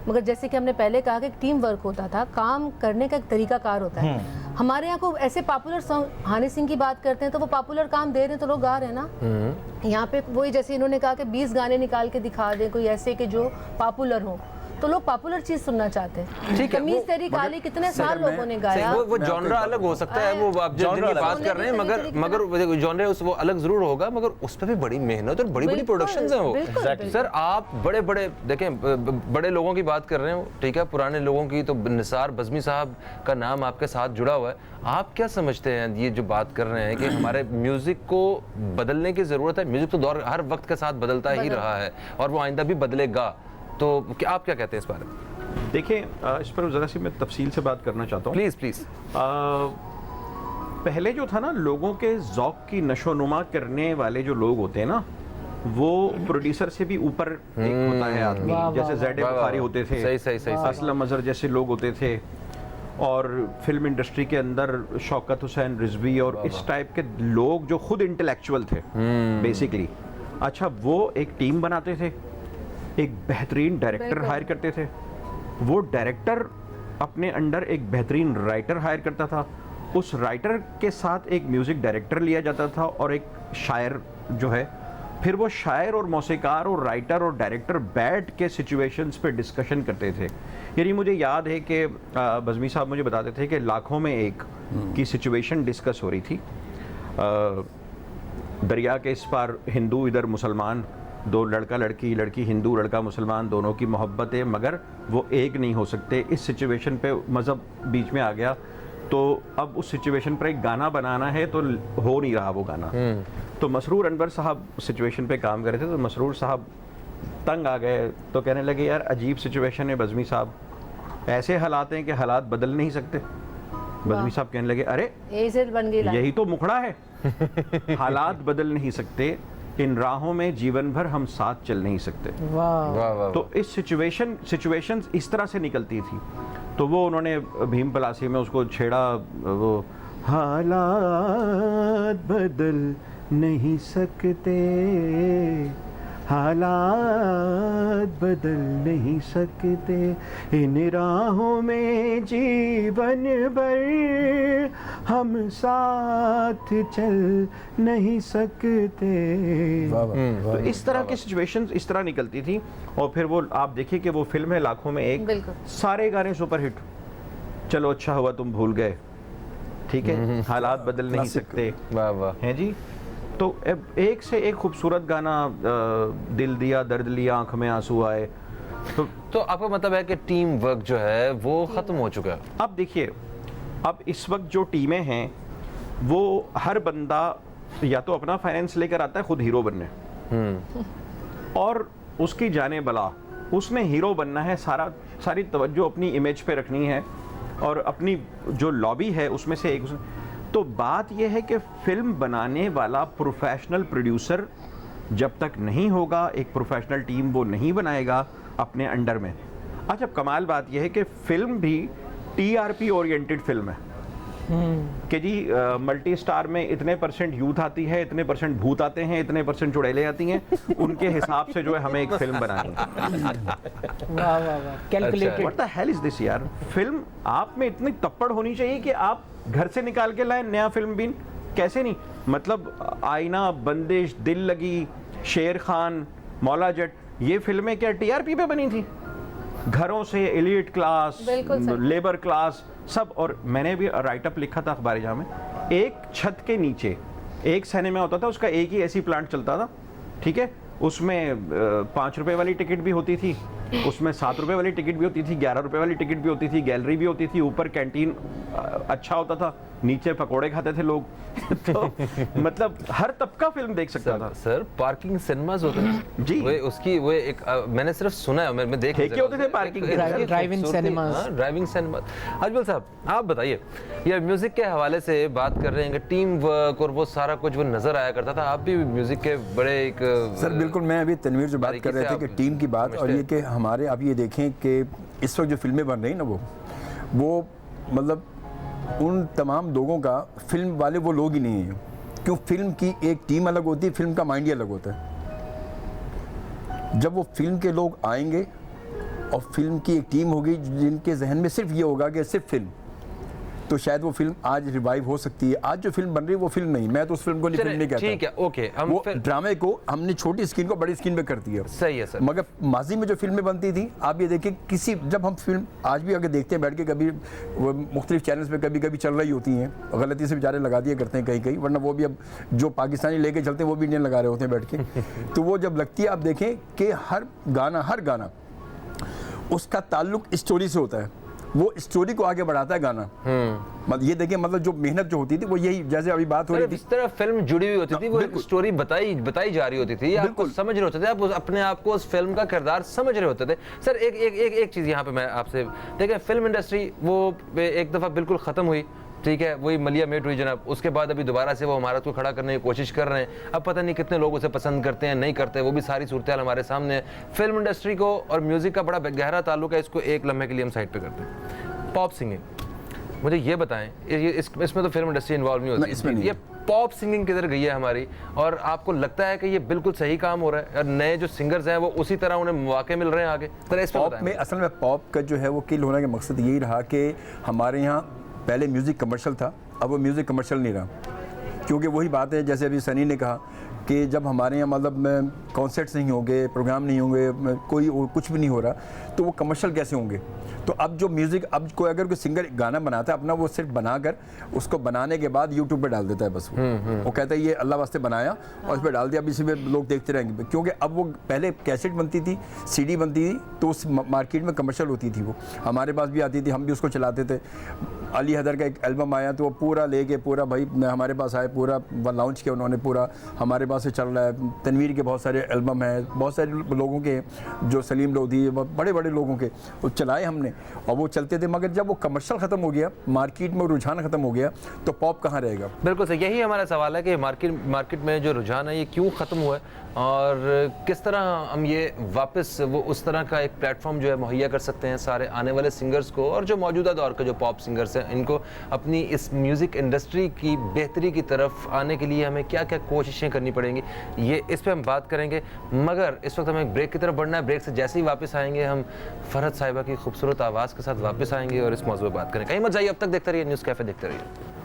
मगर जैसे कि हमने पहले कहा कि टीम वर्क होता था, काम करने का एक तरीकाकार होता है। हमारे यहाँ को ऐसे पॉपुलर सॉन्ग, हनी सिंह की बात करते हैं तो वो पॉपुलर काम दे रहे हैं तो लोग गा रहे हैं ना। यहाँ पे वही जैसे इन्होंने कहा कि 20 गाने निकाल के दिखा दें कोई ऐसे कि जो पॉपुलर हो, तो लोग पॉपुलर चीज सुनना चाहते हैं। ठीक है, कमीज तेरी काली कितने साल लोगों ने गाया। वो जॉनरा अलग हो सकता है, वो आप जिनकी बात कर रहे हैं, मगर जॉनरा वो अलग जरूर होगा, मगर उस पर भी बड़ी मेहनत और बड़ी बड़ी प्रोडक्शंस हैं वो। सर, आप बड़े बड़े देखें, बड़े लोगों की बात कर रहे हैं, ठीक है, पुराने लोगों की तो निसार बज़मी साहब का नाम आपके साथ जुड़ा हुआ है। आप क्या समझते हैं ये जो बात कर रहे हैं कि हमारे म्यूजिक को बदलने की जरूरत है? म्यूजिक तो दौर हर वक्त के साथ बदलता ही रहा है और वो आइंदा भी बदलेगा, तो क्या आप क्या कहते हैं इस बारे में? देखिए, इस पर ज़रा सी मैं तफसील से बात करना चाहता हूँ। प्लीज़। पहले जो था ना, लोगों के ज़ौक़ की नशोनुमा करने वाले जो लोग होते हैं ना, वो प्रोड्यूसर से भी ऊपर एक होता है आदमी, वाह, जैसे वाह, ज़ैड बुखारी होते थे, सही। असलम अज़हर जैसे लोग होते थे, और फिल्म इंडस्ट्री के अंदर शौकत हुसैन रिजवी और इस टाइप के लोग जो खुद इंटेलेक्चुअल थे बेसिकली। अच्छा, वो एक टीम बनाते थे, एक बेहतरीन डायरेक्टर हायर करते थे, वो डायरेक्टर अपने अंडर एक बेहतरीन राइटर हायर करता था, उस राइटर के साथ एक म्यूज़िक डायरेक्टर लिया जाता था और एक शायर जो है, फिर वो शायर और मौसीकार और राइटर और डायरेक्टर बैठ के सिचुएशंस पे डिस्कशन करते थे। यानी मुझे याद है कि बज़मी साहब मुझे बताते थे कि लाखों में एक की सिचुएशन डिस्कस हो रही थी। दरिया के इस पार हिंदू, इधर मुसलमान, दो लड़का लड़की, लड़की हिंदू लड़का मुसलमान, दोनों की मोहब्बत है मगर वो एक नहीं हो सकते। इस सिचुएशन पे मज़हब बीच में आ गया, तो अब उस सिचुएशन पर एक गाना बनाना है तो हो नहीं रहा वो गाना। तो मसरूर अनवर साहब सिचुएशन पे काम कर रहे थे, तो मसरूर साहब तंग आ गए, तो कहने लगे यार अजीब सिचुएशन है बज़मी साहब, ऐसे हालात हैं कि हालात बदल नहीं सकते। बज़मी साहब कहने लगे अरे यही तो मुखड़ा है, हालात बदल नहीं सकते, इन राहों में जीवन भर हम साथ चल नहीं सकते। वाह। तो इस सिचुएशंस इस तरह से निकलती थी। तो वो उन्होंने भीम पलासी में उसको छेड़ा, वो हालात बदल नहीं सकते, हालात बदल नहीं सकते, इन राहों में जीवन भर हम साथ चल नहीं सकते। तो इस तरह की सिचुएशंस इस तरह निकलती थी। और फिर वो आप देखिए कि वो फिल्म है लाखों में एक, सारे गाने सुपरहिट, चलो अच्छा हुआ तुम भूल गए, ठीक है, हालात बदल नहीं सकते, वाह हैं जी। तो एक से एक खूबसूरत गाना, दिल दिया दर्द लिया आंख में आंसू आए। तो आपका मतलब है कि टीम वर्क जो है वो खत्म हो चुका है? अब देखिए, अब इस वक्त जो टीमें हैं वो हर बंदा या तो अपना फाइनेंस लेकर आता है खुद हीरो बनने, और उसकी जाने बला, उसने हीरो बनना है, सारी तवज्जो अपनी इमेज पे रखनी है और अपनी जो लॉबी है उसमें से एक। तो बात यह है कि फिल्म बनाने वाला प्रोफेशनल प्रोड्यूसर जब तक नहीं होगा, एक प्रोफेशनल टीम वो नहीं बनाएगा अपने अंडर में। अच्छा, कमाल बात यह है कि फिल्म भी टीआरपी ओरिएंटेड फिल्म है कि जी मल्टी स्टार में इतने % यूथ आती है, इतने % भूत आते हैं, इतने % चुड़ैलें आती हैं, उनके हिसाब से जो है हमें एक फिल्म बनानी है। वाह calculated. What the hell is this यार। फिल्म आप में इतनी तप्पड़ होनी चाहिए कि आप घर से निकाल के लाए नया फिल्म बीन, कैसे नहीं, मतलब आईना, बंदिश, दिल लगी, शेर खान, मौला जट, ये फिल्में क्या टीआरपी पे बनी थी? घरों से एलीट क्लास, लेबर क्लास सब। और मैंने भी राइटअप लिखा था अखबार जहाँ में, एक छत के नीचे एक सिनेमा होता था, उसका एक ही ऐसी प्लांट चलता था, ठीक है, उसमें 5 रुपए वाली टिकट भी होती थी, उसमें 7 रुपए वाली टिकट भी होती थी, 11 रुपए वाली टिकट भी होती थी, गैलरी भी होती थी, ऊपर कैंटीन अच्छा होता था, नीचे पकोड़े खाते थे लोग। तो मतलब हर तबका फिल्म देख सकता था। सर पार्किंक सिनेमाज होते हैं जी, वो एक मैंने सिर्फ सुना है, मैं देख ठेके होते थे parking, driving cinemas. Driving cinema. Ajmal साहब आप बताइए, ये म्यूजिक के हवाले से बात कर रहे हैं कि टीम वर्क और वो सारा कुछ वो नजर आया करता था, आप भी म्यूजिक के बड़े एक सर बिल्कुल। मैं अभी तनवीर जो बात कर रहे थे कि टीम की बात, और ये कि हमारे आप ये देखें कि इस वक्त जो फिल्में बन रही ना, वो मतलब उन तमाम लोगों का, फिल्म वाले वो लोग ही नहीं हैं। क्यों? फिल्म की एक टीम अलग होती है, फिल्म का माइंड ही अलग होता है। जब वो फिल्म के लोग आएंगे और फिल्म की एक टीम होगी जिनके जहन में सिर्फ ये होगा कि सिर्फ फिल्म, तो शायद वो फिल्म आज रिवाइव हो सकती है। आज जो फिल्म बन रही है वो फिल्म नहीं, मैं तो उस फिल्म को फिल्म नहीं कहता। ठीक है, ओके, हम वो फिर ड्रामे को हमने छोटी स्क्रीन को बड़ी स्क्रीन पे कर दिया। सही है सर। मगर माजी में जो फिल्में बनती थी, आप ये देखिए, किसी जब हम फिल्म आज भी अगर देखते हैं बैठ के, कभी वो मुख्तलिफ चैनल्स पे कभी कभी चल रही होती हैं, गलती से बेचारे लगा दिया करते हैं कहीं कहीं, वरना वो भी अब जो पाकिस्तानी लेके चलते हैं वो भी इंडियन लगा रहे होते हैं बैठ के। तो वो जब लगती है, आप देखें कि हर गाना उसका ताल्लुक स्टोरी से होता है, वो स्टोरी को आगे बढ़ाता है गाना। मतलब ये देखिए, मतलब जो मेहनत जो होती थी वो यही, जैसे अभी बात हो रही थी, इस तरह फिल्म जुड़ी हुई होती थी, वो एक स्टोरी बताई जा रही होती थी, आपको समझ रहे होते थे, आप अपने आप को उस फिल्म का किरदार समझ रहे होते थे। सर एक चीज यहाँ पे मैं आपसे, देखिए फिल्म इंडस्ट्री वो एक दफा बिल्कुल खत्म हुई, ठीक है, वही मलिया मेट हुई जनाब, उसके बाद अभी दोबारा से वो इमारत को खड़ा करने की कोशिश कर रहे हैं। अब पता नहीं कितने लोग उसे पसंद करते हैं, नहीं करते, वो भी सारी सूरत हमारे सामने है। फिल्म इंडस्ट्री को और म्यूज़िक का बड़ा गहरा ताल्लुक है, इसको एक लम्हे के लिए हम साइड पे करते हैं। पॉप सिंगिंग, मुझे ये बताएं, इसमें तो फिल्म इंडस्ट्री इन्वॉल्व नहीं होती, इसमें नहीं। ये पॉप सिंगिंग किधर गई है हमारी, और आपको लगता है कि ये बिल्कुल सही काम हो रहा है और नए जो सिंगर्स हैं वो उसी तरह उन्हें मौके मिल रहे हैं आगे? तरह इस पे पॉप बताएं। में असल में पॉप का जो है वो किल होने का मकसद यही रहा कि हमारे यहाँ पहले म्यूज़िक कमर्शियल था, अब वो म्यूज़िक कमर्शियल नहीं रहा। क्योंकि वही बात है जैसे अभी सनी ने कहा कि जब हमारे यहाँ मतलब कॉन्सर्ट्स नहीं होंगे, प्रोग्राम नहीं होंगे, कोई कुछ भी नहीं हो रहा, तो वो कमर्शियल कैसे होंगे? तो अब जो म्यूज़िक, अब कोई अगर कोई सिंगर गाना बनाता है अपना, वो सिर्फ बनाकर उसको बनाने के बाद यूट्यूब पे डाल देता है बस। वो कहता है ये अल्लाह वास्ते बनाया और इस पर डाल दिया, अब इसी में लोग देखते रहेंगे। क्योंकि अब वो पहले कैसेट बनती थी, सीडी बनती थी, तो उस मार्केट में कमर्शियल होती थी, वो हमारे पास भी आती थी, हम भी उसको चलाते थे। अली हैदर का एक एल्बम आया तो वो पूरा लेके पूरा भाई हमारे पास आए, पूरा लॉन्च किया उन्होंने, पूरा हमारे पास से चल रहा है। तनवीर के बहुत सारे एल्बम हैं, बहुत सारे लोगों के, जो सलीम लोधी, बड़े बड़े लोगों के, वो चलाए हमने और वो चलते थे। मगर जब वो कमर्शियल ख़त्म हो गया, मार्केट में रुझान ख़त्म हो गया, तो पॉप कहाँ रहेगा? बिल्कुल सही, यही हमारा सवाल है कि मार्केट में जो रुझान है ये क्यों ख़त्म हुआ है और किस तरह हम ये वापस वो उस तरह का एक प्लेटफॉर्म जो है मुहैया कर सकते हैं सारे आने वाले सिंगर्स को, और जो मौजूदा दौर के जो पॉप सिंगर्स हैं इनको अपनी इस म्यूज़िक इंडस्ट्री की बेहतरी की तरफ आने के लिए हमें क्या क्या कोशिशें करनी पड़ेंगी, ये इस पर हम बात करेंगे। मगर इस वक्त हमें एक ब्रेक की तरफ बढ़ना है। ब्रेक से जैसे ही वापस आएंगे हम फरहत साहिबा की खूबसूरत आवाज़ के साथ वापस आएंगे और इस मौजूद पर बात करेंगे। कहीं मत जाइए, अब तक देखते रहिए न्यूज़ कैफ़े, देखते रहिए।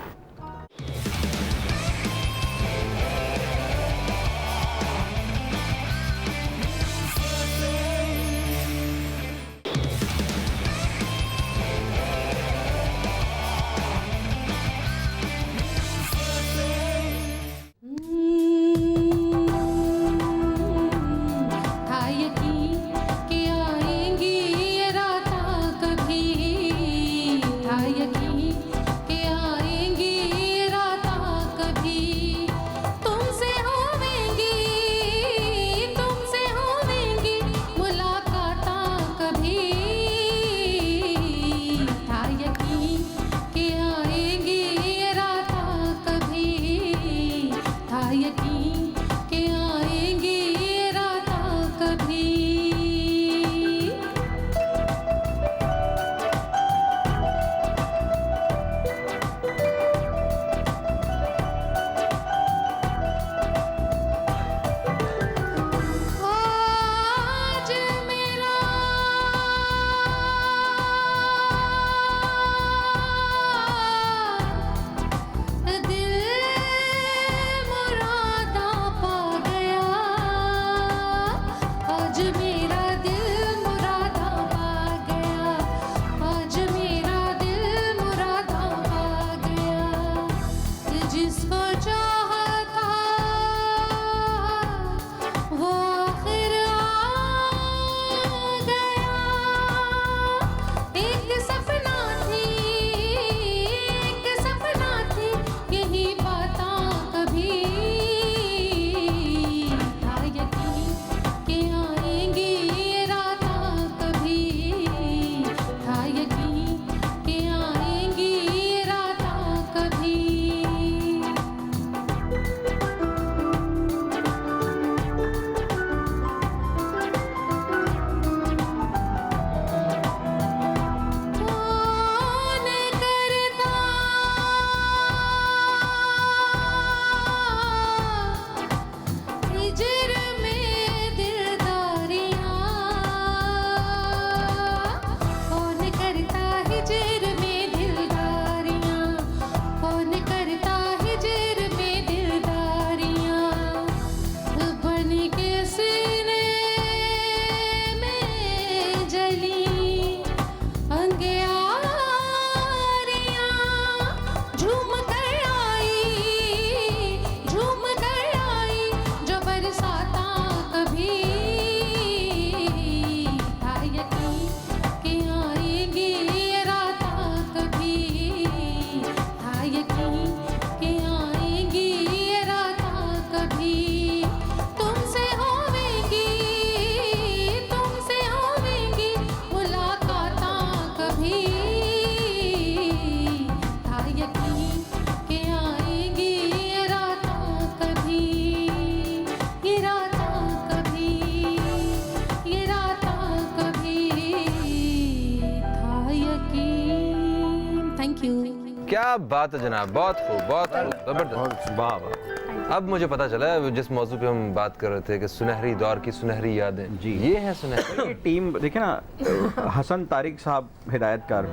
क्या बात है जनाब, बहुत खूब, बहुत खूब, जबरदस्त, वाह वाह। अब मुझे पता चला जिस मौजू पे हम बात कर रहे थे कि सुनहरी दौर की सुनहरी यादें, जी। ये है सुनहरी। ये टीम देखिए ना, हसन तारिक साहब हिदायतकार,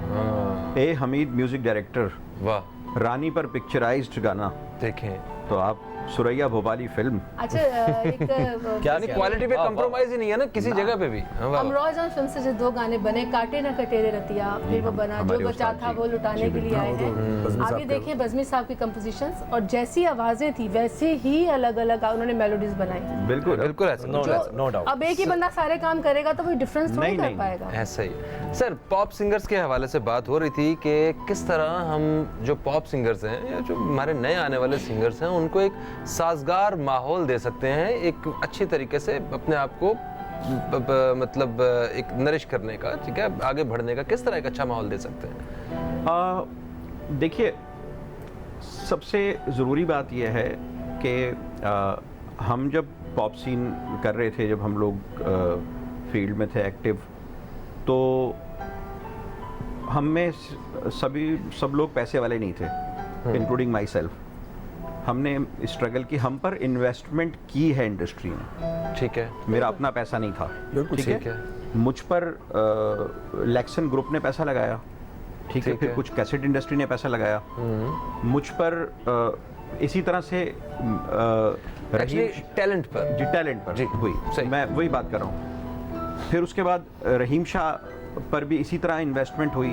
ए हमीद म्यूजिक डायरेक्टर, वाह, रानी पर पिक्चराइज्ड गाना, देखें तो आप सुरैया भोपाली फिल्म, अच्छा एक क्या क्वालिटी पे कंप्रोमाइज ही नहीं है ना किसी जगह पे भी। हाँ, वाह, वाह। अमरोज और फिल्म से जो 2 गाने बने, काटे न कटेरे रतिया, फिर वो बना जो हमारे बचा उस्ताद था जी। वो लुटाने के लिए आए वो तो बज़मी हैं। साहब आगे के- देखें बज़मी साहब की कंपोजिशंस, और जैसी आवाजें थी वैसे ही अलग अलग उन्होंने मेलोडीज बनाई। बिल्कुल बिल्कुल ऐसा, नो जो डाउट। अब एक ही बंदा सारे काम करेगा तो वो डिफरेंस थोड़ी नहीं, कर नहीं। पाएगा। ऐसा ही। सर, पॉप सिंगर्स के हवाले से बात हो रही थी कि किस तरह हम जो पॉप सिंगर्स हैं या जो हमारे नए आने वाले सिंगर्स हैं उनको एक साजगार माहौल दे सकते हैं, एक अच्छी तरीके से अपने आप को मतलब एक नरिश करने का, ठीक है, आगे बढ़ने का किस तरह एक अच्छा माहौल दे सकते हैं। देखिए, सबसे ज़रूरी बात यह है कि हम जब पॉप सीन कर रहे थे, जब हम लोग फील्ड में थे एक्टिव, तो हम में सब लोग पैसे वाले नहीं थे, इंक्लूडिंग माई सेल्फ। हमने स्ट्रगल की, हम पर इन्वेस्टमेंट की है इंडस्ट्री ने, ठीक है, मेरा अपना पैसा नहीं था, बिल्कुल ठीक है, मुझ पर लेक्सन ग्रुप ने पैसा लगाया, ठीक है, ठीक फिर है। कुछ कैसेट इंडस्ट्री ने पैसा लगाया, मुझ पर इसी तरह से एक्चुअली टैलेंट पर। जी टैलेंट पर जी, हुई, सही। मैं वही बात कर रहा हूँ। फिर उसके बाद रहीम शाह पर भी इसी तरह इन्वेस्टमेंट हुई,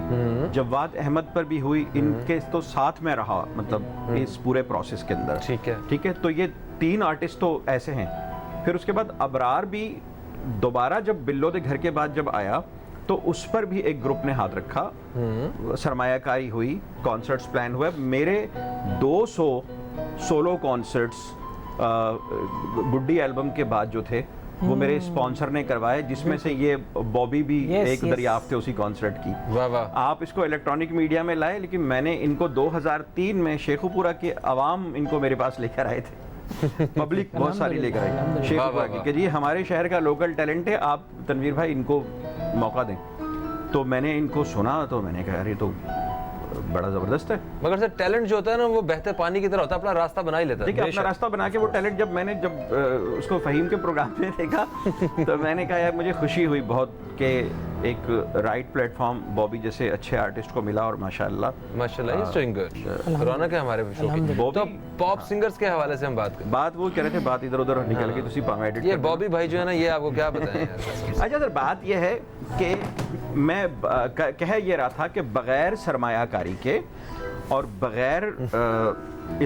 जवाद अहमद पर भी हुई, इनके तो साथ में रहा, मतलब इस पूरे प्रोसेस के अंदर, ठीक है। ठीक है। तो ये 3 आर्टिस्ट तो ऐसे हैं। फिर उसके बाद अबरार भी दोबारा जब बिल्लो दे घर के बाद जब आया, तो उस पर भी एक ग्रुप ने हाथ रखा, सरमायाकारी हुई, कॉन्सर्ट्स प्लान हुए। मेरे 200 सोलो कॉन्सर्ट्स गुड्डी एल्बम के बाद जो थे वो मेरे स्पॉन्सर ने करवाए, जिसमें से ये बॉबी भी Yes, एक yes. दरियाफ्त है उसी कॉन्सर्ट की। वाह वाह, आप इसको इलेक्ट्रॉनिक मीडिया में लाए, लेकिन मैंने इनको 2003 में शेखुपुरा के अवाम इनको मेरे पास लेकर आए थे। पब्लिक बहुत सारी लेकर आई वाह, शेखुपुरा वाह, की कि जी हमारे शहर का लोकल टैलेंट है, आप तनवीर भाई इनको मौका दें। तो मैंने इनको सुना, तो मैंने कहा अरे तो बड़ा ज़बरदस्त है। मगर सर टैलेंट जो होता है ना वो बहते पानी की तरह होता है, अपना रास्ता बना ही लेता है। देखिए, अपना बेशक। रास्ता बना के वो टैलेंट जब मैंने उसको फ़हीम के प्रोग्राम में देखा तो मैंने कहा यार मुझे खुशी हुई बहुत कि एक राइट प्लेटफॉर्म बॉबी जैसे अच्छे आर्टिस्ट को मिला, और माशाल्लाह माशाल्लाह, ही इज डूइंग गुड। रौनक है हमारे शो की। बॉबी- तो पॉप सिंगर्स के हवाले से हम बात करें। बात वो कह रहे थे, बात इधर उधर निकल गई, तुसी पाम एडिट ये बॉबी भाई जो है ना, ये आपको क्या बताएं यार। अच्छा सर, बात यह है कि मैं कह ये रहा था कि बगैर सरमायाकारी के और बगैर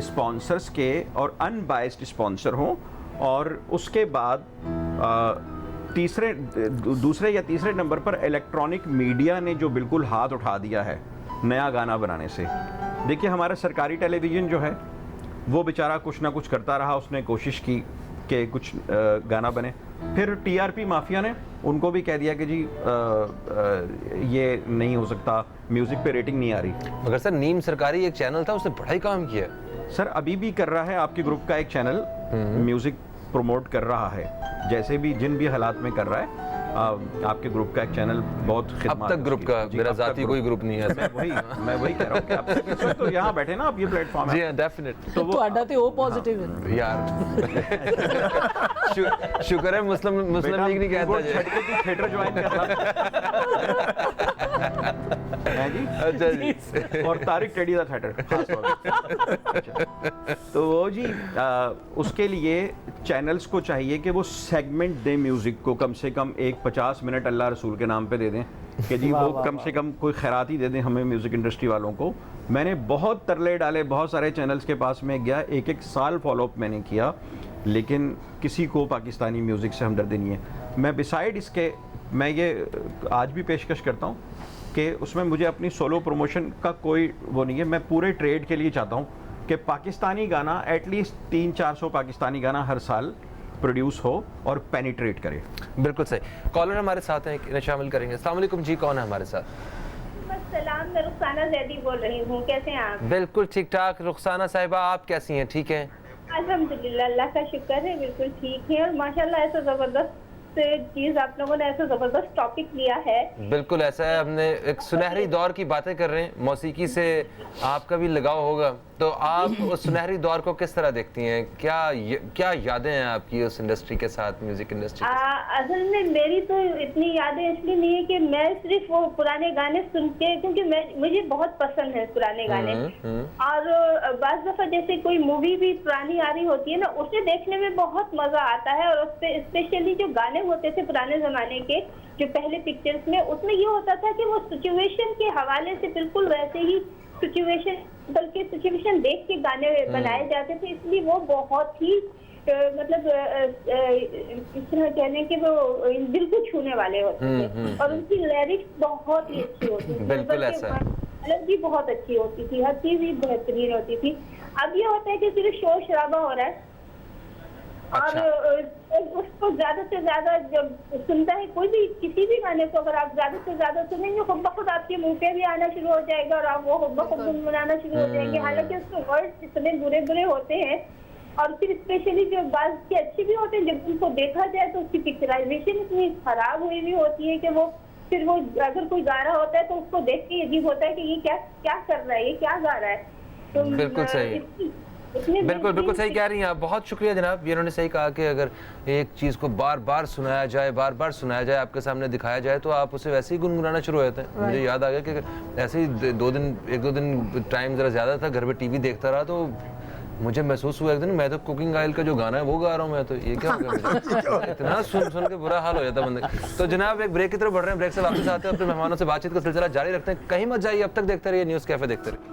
स्पॉन्सर्स के और अनबाइस्ड स्पॉन्सर हों, और उसके बाद दूसरे या तीसरे नंबर पर इलेक्ट्रॉनिक मीडिया ने जो बिल्कुल हाथ उठा दिया है नया गाना बनाने से। देखिए, हमारा सरकारी टेलीविज़न जो है वो बेचारा कुछ ना कुछ करता रहा, उसने कोशिश की कि कुछ गाना बने। फिर टीआरपी माफिया ने उनको भी कह दिया कि जी ये नहीं हो सकता, म्यूज़िक पे रेटिंग नहीं आ रही। मगर सर नीम सरकारी एक चैनल था, उसने बड़ा ही काम किया। सर अभी भी कर रहा है, आपके ग्रुप का एक चैनल म्यूज़िक प्रमोट कर रहा है, जैसे भी जिन भी हालात में कर रहा है। आपके ग्रुप का एक चैनल बहुत अब खिदमत तक है ग्रुप उसकी। का, जी, मेरा अब तक जाती कोई ग्रुप नहीं है। मैं वही कह रहा हूँ कि आप इस वक्त तो यहाँ बैठे ना, आप ये प्लेटफॉर्म जी है, हाँ, डेफिनेट तो वो ਤੁਹਾਡਾ ਤੇ ਉਹ पॉजिटिव है। यार। शुक्र है मुस्लिम बेटा, लीग नहीं कहता कीबोर्ड छੱਡ जी। के तू थिएटर ज्वाइन करना है जी। अच्छा जी। और तारिक टेडी का थिएटर खास तौर पे। अच्छा। तो वो जी उसके लिए चैनल्स को चाहिए कि वो सेगमेंट दें म्यूज़िक को, कम से कम एक 50 मिनट अल्लाह रसूल के नाम पे दे दें कि जी वो कम से कम कोई खैरात ही दे दें हमें म्यूज़िक इंडस्ट्री वालों को। मैंने बहुत तरले डाले, बहुत सारे चैनल्स के पास में गया, एक साल फॉलोअप मैंने किया, लेकिन किसी को पाकिस्तानी म्यूज़िक से हमदर्दी नहीं है। मैं बिसाइड इसके, मैं ये आज भी पेशकश करता हूँ कि उसमें मुझे अपनी सोलो प्रमोशन का कोई वो नहीं है। मैं पूरे ट्रेड के लिए चाहता हूँ कि पाकिस्तानी गाना एटलीस्ट 300-400 पाकिस्तानी गाना हर साल प्रोड्यूस हो और पेनिट्रेट करे। बिल्कुल सही। कॉलर हमारे साथ हैं, इन्हें शामिल करेंगे। अस्सलाम वालेकुम जी, कौन है हमारे साथ? सलाम, मैं रुखसाना जैदी बोल रही हूँ। कैसे हैं आप? बिल्कुल ठीक ठाक। रुखसाना साहिबा, आप कैसी हैं? ठीक हैं? अल्हम्दुलिल्लाह, अल्लाह का शुक्र है, बिल्कुल ठीक है। और माशाल्लाह ऐसा ज़बरदस्त चीज आप लोगों ने ऐसा जबरदस्त टॉपिक लिया है। बिल्कुल ऐसा है, हमने एक सुनहरी दौर की बातें कर रहे हैं, मौसीकी से आपका भी लगाव होगा, तो आप उस सुनहरी दौर को किस तरह देखती हैं? क्या यादें हैं आपकी उस इंडस्ट्री के साथ, म्यूजिक इंडस्ट्री के साथ? असल में मेरी तो इतनी यादें इसलिए नहीं है कि मैं सिर्फ वो पुराने गाने सुन के, क्योंकि मुझे बहुत पसंद है पुराने गाने, और बाज दफा जैसे कोई मूवी भी पुरानी आ रही होती है ना, उसे देखने में बहुत मजा आता है, और उसपे स्पेशली जो गाने होते थे पुराने जमाने के, जो पहले पिक्चर्स में, उसमें ये होता था कि वो सिचुएशन के हवाले से बिल्कुल वैसे ही सिचुएशन देख के गाने बनाए जाते थे, इसलिए वो बहुत ही मतलब इस तरह कहने के वो दिल को छूने वाले होते थे, और उनकी लिरिक्स बहुत ही अच्छी होती थी, बिल्कुल ऐसा अलग भी बहुत अच्छी होती थी, हर चीज ही बेहतरीन होती थी। अब ये होता है कि सिर्फ शोर शराबा हो रहा है, और उसको ज्यादा से ज्यादा जब सुनता है कोई भी, किसी भी गाने को अगर आप ज्यादा से ज्यादा सुनेंगे, खुद ब खुद आपके मुंह पे भी आना शुरू हो जाएगा, और आप वो खुद ब खुद गुनगुनाना शुरू हो जाएंगे, हालांकि उसके वर्ड्स इतने बुरे बुरे होते हैं, और फिर स्पेशली जो बात के अच्छे भी होते हैं, जब उनको देखा जाए तो उसकी पिक्चराइजेशन इतनी खराब हुई भी होती है कि वो फिर वो अगर कोई गा रहा होता है तो उसको देख के अजीब होता है कि ये क्या क्या कर रहा है, ये क्या गा रहा है। तो बिल्कुल सही, बिल्कुल सही कह रही हैं आप। बहुत शुक्रिया जनाब, ये उन्होंने सही कहा कि अगर एक चीज़ को बार बार सुनाया जाए, आपके सामने दिखाया जाए, तो आप उसे वैसे ही गुनगुनाना शुरू हो जाते हैं। मुझे याद आ गया कि ऐसे ही एक दो दिन टाइम ज़रा ज़्यादा था, घर पे टीवी देखता रहा, तो मुझे महसूस हुआ एक दिन मैं तो कुकिंग ऑयल का जो गाना है वो गा रहा हूँ, मैं तो ये क्या हो गया इतना सुन के बुरा हाल हो जाता बंदे। तो जनाब एक ब्रेक की तरफ बढ़ रहे हैं, ब्रेक से वापस आते हैं, अपने मेहमानों से बातचीत का सिलसिला जारी रखते हैं, कहीं मत जाइए, अब तक देखते रहिए न्यूज़ कैफे, देखते रहिए।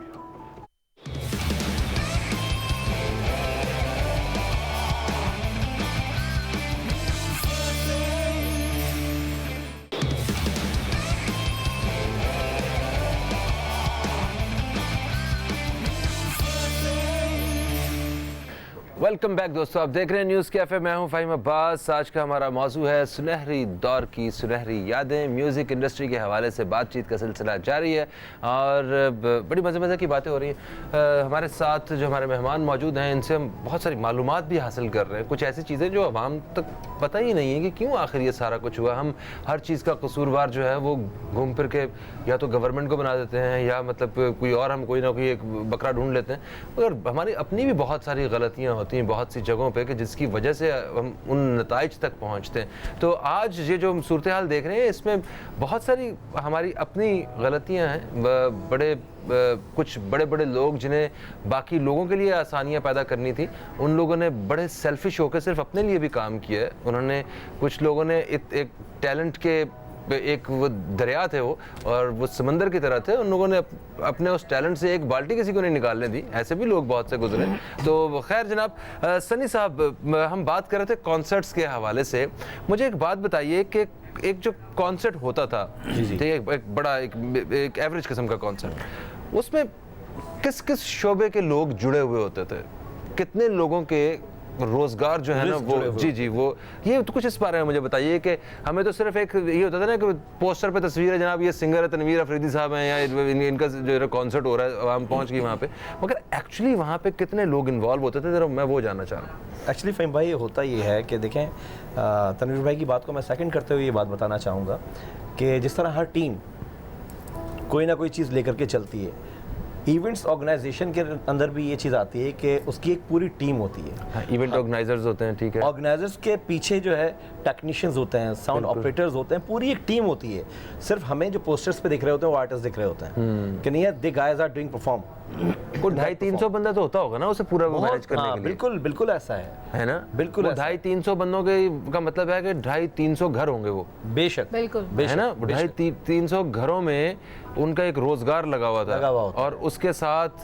वेलकम बैक दोस्तों, आप देख रहे हैं न्यूज़ कैफे, मैं हूं फ़हीम अब्बास। आज का हमारा मौजू है सुनहरी दौर की सुनहरी यादें। म्यूज़िक इंडस्ट्री के हवाले से बातचीत का सिलसिला जारी है और बड़ी मज़े की बातें हो रही हैं। हमारे साथ जो हमारे मेहमान मौजूद हैं, इनसे हम बहुत सारी मालूमात भी हासिल कर रहे हैं, कुछ ऐसी चीज़ें जो आवाम तक पता ही नहीं है कि क्यों आखिर ये सारा कुछ हुआ। हम हर चीज़ का कसूरवार जो है वो घूम फिर के या तो गवर्नमेंट को बना देते हैं, या मतलब कोई और, हम कोई ना कोई एक बकरा ढूंढ लेते हैं, मगर हमारी अपनी भी बहुत सारी गलतियाँ होती हैं बहुत सी जगहों पे, कि जिसकी वजह से हम उन नताइज तक पहुंचते हैं। तो आज ये जो सूरत हाल देख रहे हैं, इसमें बहुत सारी हमारी अपनी गलतियां हैं। कुछ बड़े बड़े लोग जिन्हें बाकी लोगों के लिए आसानियां पैदा करनी थी, उन लोगों ने बड़े सेल्फिश होकर सिर्फ अपने लिए भी काम किया है। उन्होंने, कुछ लोगों ने एक टैलेंट के, एक वो दरिया थे वो, और वो समंदर की तरह थे, उन लोगों ने अपने उस टैलेंट से एक बाल्टी किसी को नहीं निकालने दी, ऐसे भी लोग बहुत से गुजरे। तो खैर जनाब, सनी साहब, हम बात कर रहे थे कॉन्सर्ट्स के हवाले से। मुझे एक बात बताइए कि एक जो कॉन्सर्ट होता था, एक बड़ा एक एवरेज किस्म का कॉन्सर्ट, उसमें किस किस शोबे के लोग जुड़े हुए होते थे, कितने लोगों के रोजगार जो है ना वो, जी वो, ये तो कुछ इस बारे में मुझे बताइए कि हमें तो सिर्फ एक ये होता था ना कि पोस्टर पे तस्वीर है, जनाब ये सिंगर है तनवीर अफरीदी साहब हैं, या इनका जो कॉन्सर्ट हो रहा है, हम पहुंच गए वहाँ पे, मगर एक्चुअली वहाँ पे कितने लोग इन्वॉल्व होते थे, जरा मैं वो जानना चाह रहा हूँ। एक्चुअली फ़हीम भाई, होता ये है कि देखें, तनवीर भाई की बात को मैं सेकंड करते हुए ये बात बताना चाहूँगा कि जिस तरह हर टीम कोई ना कोई चीज़ लेकर के चलती है, इवेंट्स ऑर्गेनाइजेशन के अंदर भी ये चीज़ आती है कि उसकी एक पूरी टीम होती है। इवेंट ऑर्गेनाइजर्स होते हैं, ठीक है, ऑर्गेनाइजर्स के पीछे जो है टेक्नीशियंस होते हैं, साउंड ऑपरेटर्स होते हैं, पूरी एक टीम होती है। सिर्फ हमें जो पोस्टर्स पे दिख रहे होते हैं वो आर्टिस्ट दिख रहे होते हैं कि नहीं है, दे गाइज आर डूइंग परफॉर्म। कोई 250-300 बंदा तो होता होगा ना उसे पूरा मैनेज करने के लिए। बिल्कुल बिल्कुल ऐसा है ना, बिल्कुल 250-300 बंदों के का मतलब है कि 250-300 घर होंगे वो, बेशक बिल्कुल है ना, 250-300 घरों में उनका एक रोजगार लगा हुआ था, और उसके साथ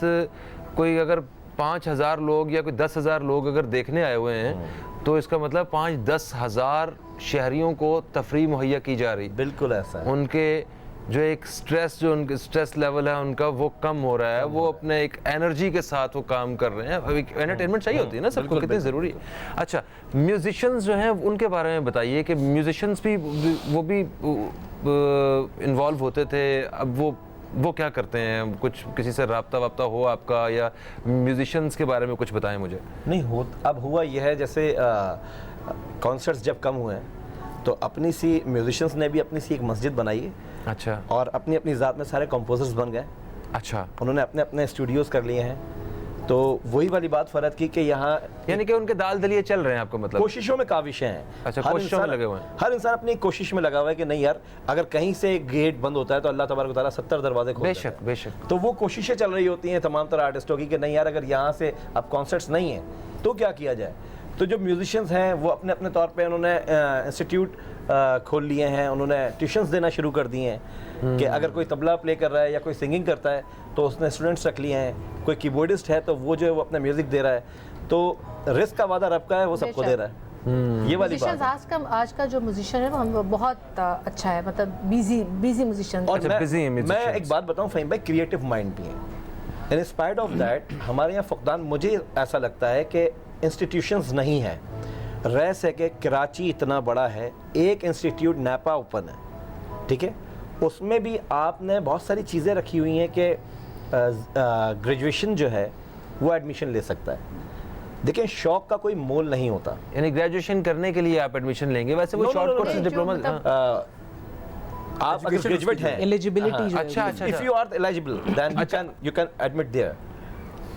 कोई अगर 5,000 लोग या कोई 10,000 लोग अगर देखने आए हुए हैं, तो इसका मतलब 5-10 हज़ार शहरियों को तफरीह मुहैया की जा रही। बिल्कुल ऐसा है। उनके जो एक स्ट्रेस, जो उनके स्ट्रेस लेवल है उनका, वो कम हो रहा है, वो अपने एक एनर्जी के साथ वो काम कर रहे हैं। अब एंटरटेनमेंट चाहिए होती है ना सबको, कितनी ज़रूरी है। अच्छा, म्यूजिशियंस जो हैं उनके बारे में बताइए कि म्यूजिशियंस भी वो भी इन्वॉल्व होते थे, अब वो क्या करते हैं, कुछ किसी से राब्ता वाब्ता हो आपका, या म्यूजिशियंस के बारे में कुछ बताएं मुझे। नहीं हो, अब हुआ यह है, जैसे कॉन्सर्ट्स जब कम हुए हैं तो अपनी सी म्यूजिशियंस ने भी अपनी सी एक मस्जिद बनाई है अच्छा और अपनी अपनी ज़ात में सारे कंपोजर्स बन गए। अच्छा, उन्होंने अपने अपने स्टूडियोज़ कर लिए हैं। तो वही वाली बात फरद की कि यहाँ यानी कि उनके दाल दलिए चल रहे हैं आपको मतलब? कोशिशों में काविशें हैं। अच्छा, हर कोशिशों में इंसान- लगे हुए हैं। हर इंसान अपनी कोशिश में लगा हुआ है कि नहीं यार, अगर कहीं से गेट बंद होता है तो अल्लाह तबारक व तआला 70 दरवाजे खोल देता है। बेशक बेशक। तो वो कोशिशें चल रही होती हैं तमाम तरह आर्टिस्टों की कि नहीं यार, अगर यहाँ से अब कॉन्सर्ट्स नहीं हैं तो क्या किया जाए। तो जो म्यूजिशियंस हैं वो अपने अपने तौर पे उन्होंने इंस्टीट्यूट खोल लिए हैं, उन्होंने ट्यूशन्स देना शुरू कर दिए हैं कि अगर कोई तबला प्ले कर रहा है या कोई सिंगिंग करता है तो उसने स्टूडेंट्स रख लिए हैं, कोई कीबोर्डिस्ट है तो वो जो है वो अपना म्यूज़िक दे रहा है। तो रिस्क का वादा रब का है, वो सबको दे रहा है। ये वाली बात म्यूजिशियंस है। आज का जो म्यूजिशियन है वो हम बहुत अच्छा है, मतलब बिजी म्यूजिशियन। और अच्छा, busy मैं musicians। एक बात बताऊं फ़हीम भाई, क्रिएटिव माइंड भी है। इन स्पाइट ऑफ दैट हमारे यहाँ फुकदान, मुझे ऐसा लगता है कि इंस्टीट्यूशंस नहीं है। रह सके कराची इतना बड़ा है, एक इंस्टीट्यूट नैपा ओपन है, ठीक है, उसमें भी आपने बहुत सारी चीज़ें रखी हुई हैं कि ग्रेजुएशन जो है वो एडमिशन ले सकता है। देखिए, शौक का कोई मोल नहीं होता। यानी ग्रेजुएशन करने के लिए आप एडमिशन लेंगे, वैसे वो No, no, short no, course no, diploma. जो मतलब- आप अगर ग्रेजुएट हैं, एलिजिबिलिटी जो अच्छा है अच्छा इफ अच्छा। You are eligible then you can admit there.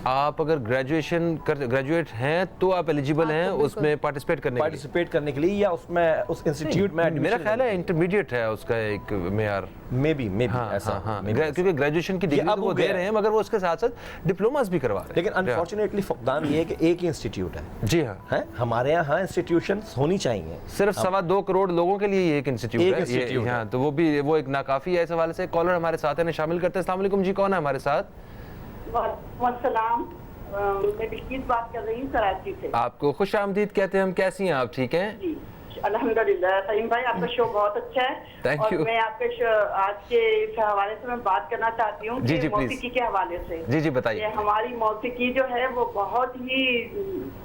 आप अगर ग्रेजुएट हैं तो आप एलिजिबल हैं बिल्कुल। उसमें पार्टिसिपेट करने के लिए। पार्टिसिपेट करने के लिए या उसमें उस इंस्टीट्यूट में मेरा ख्याल है इंटरमीडिएट है उसका एक मेयार। मे बी हाँ ऐसा हाँ हाँ, maybe ऐसा। क्योंकि ग्रेजुएशन की डिग्री अब तो वो हो दे गया रहे हैं मगर वो उसके साथ साथ डिप्लोमास भी करवा रहे हैं। लेकिन अनफॉर्चुनेटली फुकदान ये है कि एक ही इंस्टीट्यूट है। जी हाँ, हैं, हमारे यहाँ इंस्टीट्यूशंस होनी चाहिए। सिर्फ 2.25 करोड़ लोगों के लिए ये एक इंस्टीट्यूट एक है। इंस्टीट्यूट हाँ, है। तो वो एक नाकाफी है। इस हवाले से कॉलर हमारे साथ है, शामिल करते हैं। अस्सलाम वालेकुम जी, कौन है हमारे साथ? वालेकुम, मैं बिल्किस बात कर रही हूँ कराची से। आपको खुश आमदीद कहते हैं हम। कैसी हैं आप? ठीक हैं? जी अल्हम्दुलिल्लाह। फ़हीम भाई, आपका शो बहुत अच्छा है। Thank और you। मैं आपके आज के इस हवाले से मैं बात करना चाहती हूँ जी, कि जी, please। मौसीकी के हवाले से। जी जी बताइए। ये हमारी मौसीकी जो है वो बहुत ही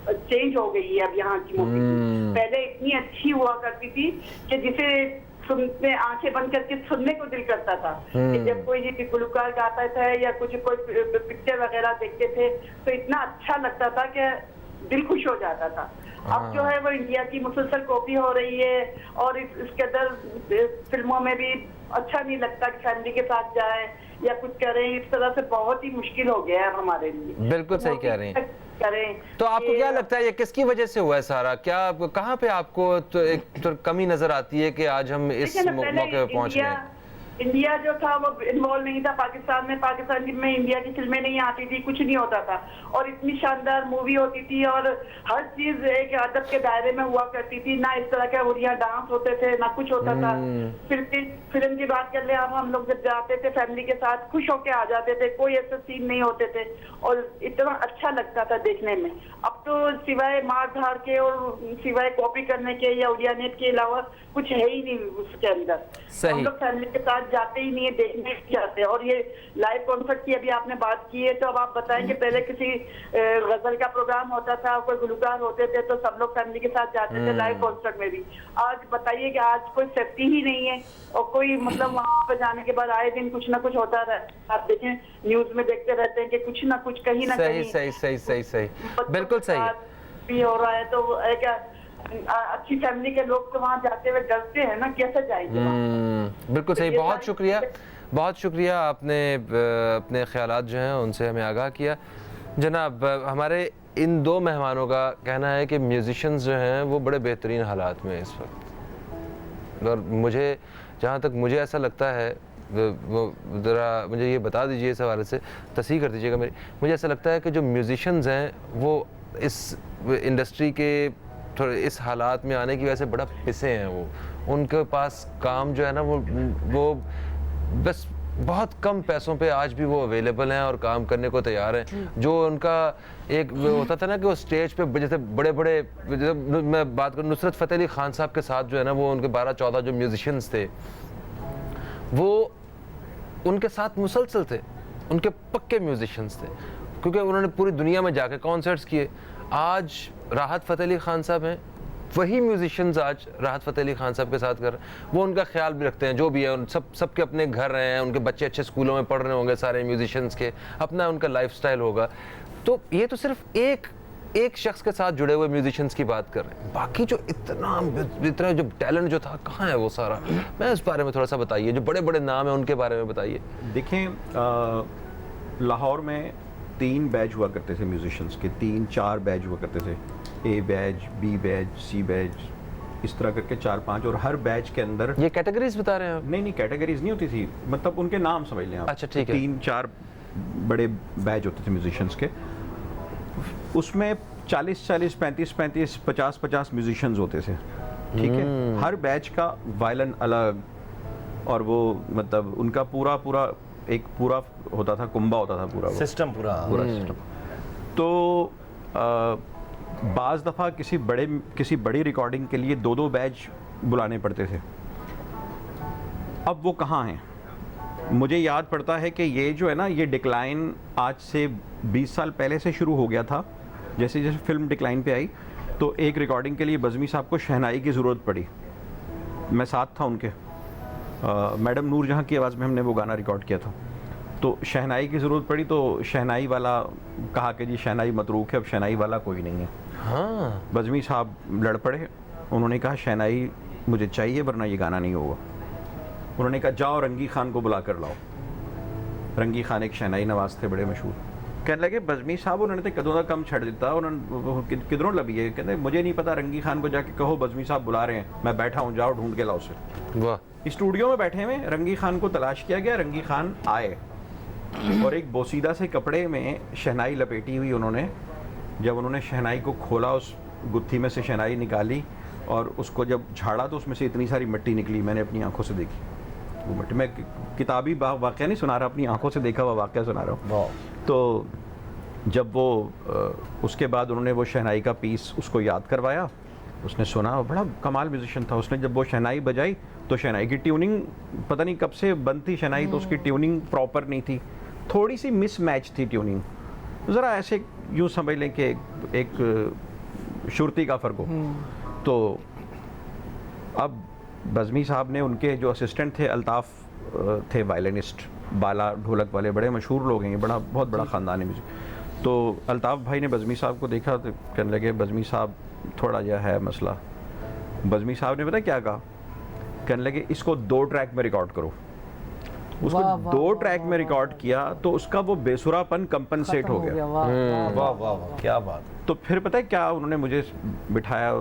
चेंज हो गई है अब यहाँ की मौसीकी। पहले इतनी अच्छी हुआ करती थी कि जिसे सुनने, आंखें बंद करके सुनने को दिल करता था कि जब कोई गुलकार गाता था या कोई पिक्चर वगैरह देखते थे तो इतना अच्छा लगता था कि दिल खुश हो जाता था। अब जो है वो इंडिया की मुसलसल कॉपी हो रही है और इसके अंदर फिल्मों में भी अच्छा नहीं लगता कि फैमिली के साथ जाए या कुछ करें। इस तरह से बहुत ही मुश्किल हो गया है हमारे लिए। बिल्कुल सही कह रहे हैं। करें तो आपको क्या लगता है ये किसकी वजह से हुआ है सारा? क्या कहाँ पे आपको तो एक तो कमी नजर आती है कि आज हम इस देखिए ना, पहले मौके पे पहुंच गए? इंडिया जो था वो इन्वॉल्व नहीं था पाकिस्तान में। पाकिस्तान में इंडिया की फिल्में नहीं आती थी, कुछ नहीं होता था और इतनी शानदार मूवी होती थी और हर चीज एक अदब के दायरे में हुआ करती थी। ना इस तरह के उड़िया डांस होते थे, ना कुछ होता था। फिल्म की बात कर ले आप, हम लोग जब जाते थे फैमिली के साथ खुश होके आ जाते थे, कोई ऐसे सीन नहीं होते थे और इतना अच्छा लगता था देखने में। अब तो सिवाय मार धाड़ के और सिवाय कॉपी करने के या उड़िया नेट के अलावा कुछ है ही नहीं उसके अंदर। हम लोग फैमिली के साथ जाते ही नहीं है, देखने नहीं जाते। और ये लाइव कॉन्सर्ट की अभी आपने बात की है तो अब आप बताएं कि पहले किसी गजल का प्रोग्राम होता था, कोई गुलकार होते थे तो सब लोग फैमिली के साथ जाते थे लाइव कॉन्सर्ट में भी। आज बताइए कि आज कोई सेफ्टी ही नहीं है और कोई मतलब वहाँ पे जाने के बाद आए दिन कुछ ना कुछ होता रहता। आप देखें न्यूज में देखते रहते हैं कि कुछ ना कुछ कहीं ना कहीं सही बिल्कुल सही भी हो रहा है। तो एक अच्छी फैमिली के लोग तो वहाँ जाते हुए डरते हैं ना, कैसे जाएंगे वहाँ? बिल्कुल सही। ये बहुत सारी शुक्रिया आपने अपने ख्यालात जो हैं उनसे हमें आगाह किया। जनाब, हमारे इन दो मेहमानों का कहना है कि म्यूजिशियंस जो हैं वो बड़े बेहतरीन हालात में इस वक्त। और मुझे जहाँ तक मुझे ऐसा लगता है, वो ज़रा मुझे ये बता दीजिए, इस हवाले से तस्हीह कर दीजिएगा मेरी। मुझे ऐसा लगता है कि जो म्यूजिशियंस हैं वो इस इंडस्ट्री के थोड़े इस हालात में आने की वजह से बड़ा पिसे हैं। वो उनके पास काम जो है ना वो बस बहुत कम पैसों पे आज भी वो अवेलेबल हैं और काम करने को तैयार हैं। जो उनका एक वो होता था ना कि वो स्टेज पे जैसे बड़े बड़े, मैं बात करूँ नुसरत फ़तेह अली खान साहब के साथ जो है ना, वो उनके 12-14 जो म्यूजिशियंस थे वो उनके साथ मुसलसल थे, उनके पक्के म्यूजिशियंस थे क्योंकि उन्होंने पूरी दुनिया में जाके कॉन्सर्ट्स किए। आज राहत फ़तेह अली खान साहब हैं, वही म्यूजिशियंस आज राहत फ़तेह अली खान साहब के साथ कर रहे हैं। वो उनका ख्याल भी रखते हैं, जो भी है उन सबके अपने घर रहे हैं, उनके बच्चे अच्छे स्कूलों में पढ़ रहे होंगे, सारे म्यूजिशियंस के अपना उनका लाइफस्टाइल होगा। तो ये तो सिर्फ एक शख्स के साथ जुड़े हुए म्यूजिशियंस की बात कर रहे हैं, बाकी जो इतना जो टैलेंट जो था कहाँ है वो सारा? मैं इस बारे में थोड़ा सा बताइए, जो बड़े बड़े नाम हैं उनके बारे में बताइए। देखें, लाहौर में 3 बैच हुआ करते थे म्यूजिशियंस के, 3-4 बैच हुआ करते थे, ए बैच, बी बैच, सी बैच, इस तरह करके 4-5, और हर बैच के अंदर ये कैटेगरीज बता रहे हैं आप? नहीं कैटेगरीज नहीं होती थी, मतलब उनके नाम समझ लें आप। अच्छा, ठीक है। 3-4 बड़े बैच होते थे म्यूजिशियंस के, उसमें 40-40, 35-35, 50-50 म्यूजिशियंस होते थे, ठीक है। हर बैच का वायलिन अलग, और वो मतलब उनका पूरा एक पूरा होता था, कुंबा होता था पूरा सिस्टम पूरा सिस्टम। तो बाज़ दफ़ा किसी बड़ी रिकॉर्डिंग के लिए 2-2 बैच बुलाने पड़ते थे। अब वो कहाँ हैं? मुझे याद पड़ता है कि ये जो है ना, ये डिक्लाइन आज से 20 साल पहले से शुरू हो गया था। जैसे जैसे फिल्म डिक्लाइन पे आई तो एक रिकॉर्डिंग के लिए बज़मी साहब को शहनाई की ज़रूरत पड़ी। मैं साथ था उनके, मैडम नूर जहाँ की आवाज़ में हमने वो गाना रिकॉर्ड किया था। तो शहनाई की ज़रूरत पड़ी तो शहनाई वाला कहा कि जी शहनाई मतरूक है, अब शहनाई वाला कोई नहीं है। हाँ, बज़मी साहब लड़ पड़े, उन्होंने कहा शहनाई मुझे चाहिए वरना ये गाना नहीं होगा। उन्होंने कहा जाओ रंगी खान को बुला कर लाओ। रंगी खान एक शहनाई नवाज थे बड़े मशहूर। कहने लगे बज़मी साहब उन्होंने तो कदों का कम छड़ दिता, उन्होंने किधरों लभी है। कहते मुझे नहीं पता, रंगी खान को जाके कहो बज़मी साहब बुला रहे हैं, मैं बैठा हूँ, जाओ ढूंढ के लाओ उसे। वाह। स्टूडियो में बैठे हुए रंगी खान को तलाश किया गया, रंगी खान आए और एक बोसीदा से कपड़े में शहनाई लपेटी हुई उन्होंने, जब उन्होंने शहनाई को खोला, उस गुत्थी में से शहनाई निकाली और उसको जब झाड़ा तो उसमें से इतनी सारी मिट्टी निकली। मैंने अपनी आंखों से देखी वो मिट्टी। मैं किताबी वाक़या नहीं सुना रहा, अपनी आंखों से देखा हुआ वाक़या सुना रहा हूँ। तो जब वो उसके बाद उन्होंने वो शहनाई का पीस उसको याद करवाया, उसने सुना, बड़ा कमाल म्यूजिशियन था। उसने जब वो शहनाई बजाई तो शहनाई की ट्यूनिंग पता नहीं कब से बंद थी शहनाई, तो उसकी ट्यूनिंग प्रॉपर नहीं थी, थोड़ी सी मिस मैच थी ट्यूनिंग, ज़रा ऐसे यूँ समझ लें कि एक शुरती का फ़र्क हो। तो अब बज़मी साहब ने, उनके जो असिस्टेंट थे अल्ताफ़ थे वायलिनिस्ट, बाला ढोलक वाले, बड़े मशहूर लोग हैं, ये बहुत बड़ा ख़ानदान है म्यूज़िक। तो अल्ताफ़ भाई ने बज़मी साहब को देखा तो कहने लगे बज़मी साहब थोड़ा यह है मसला। बज़मी साहब ने पता क्या कहा? कहने लगे इसको 2 ट्रैक में रिकॉर्ड करो। उसको 2 ट्रैक में रिकॉर्ड किया तो उसका वो बेसुरापन कंपनसेट हो गया। वाह वाह क्या बात। तो फिर पता है क्या, उन्होंने मुझे बिठाया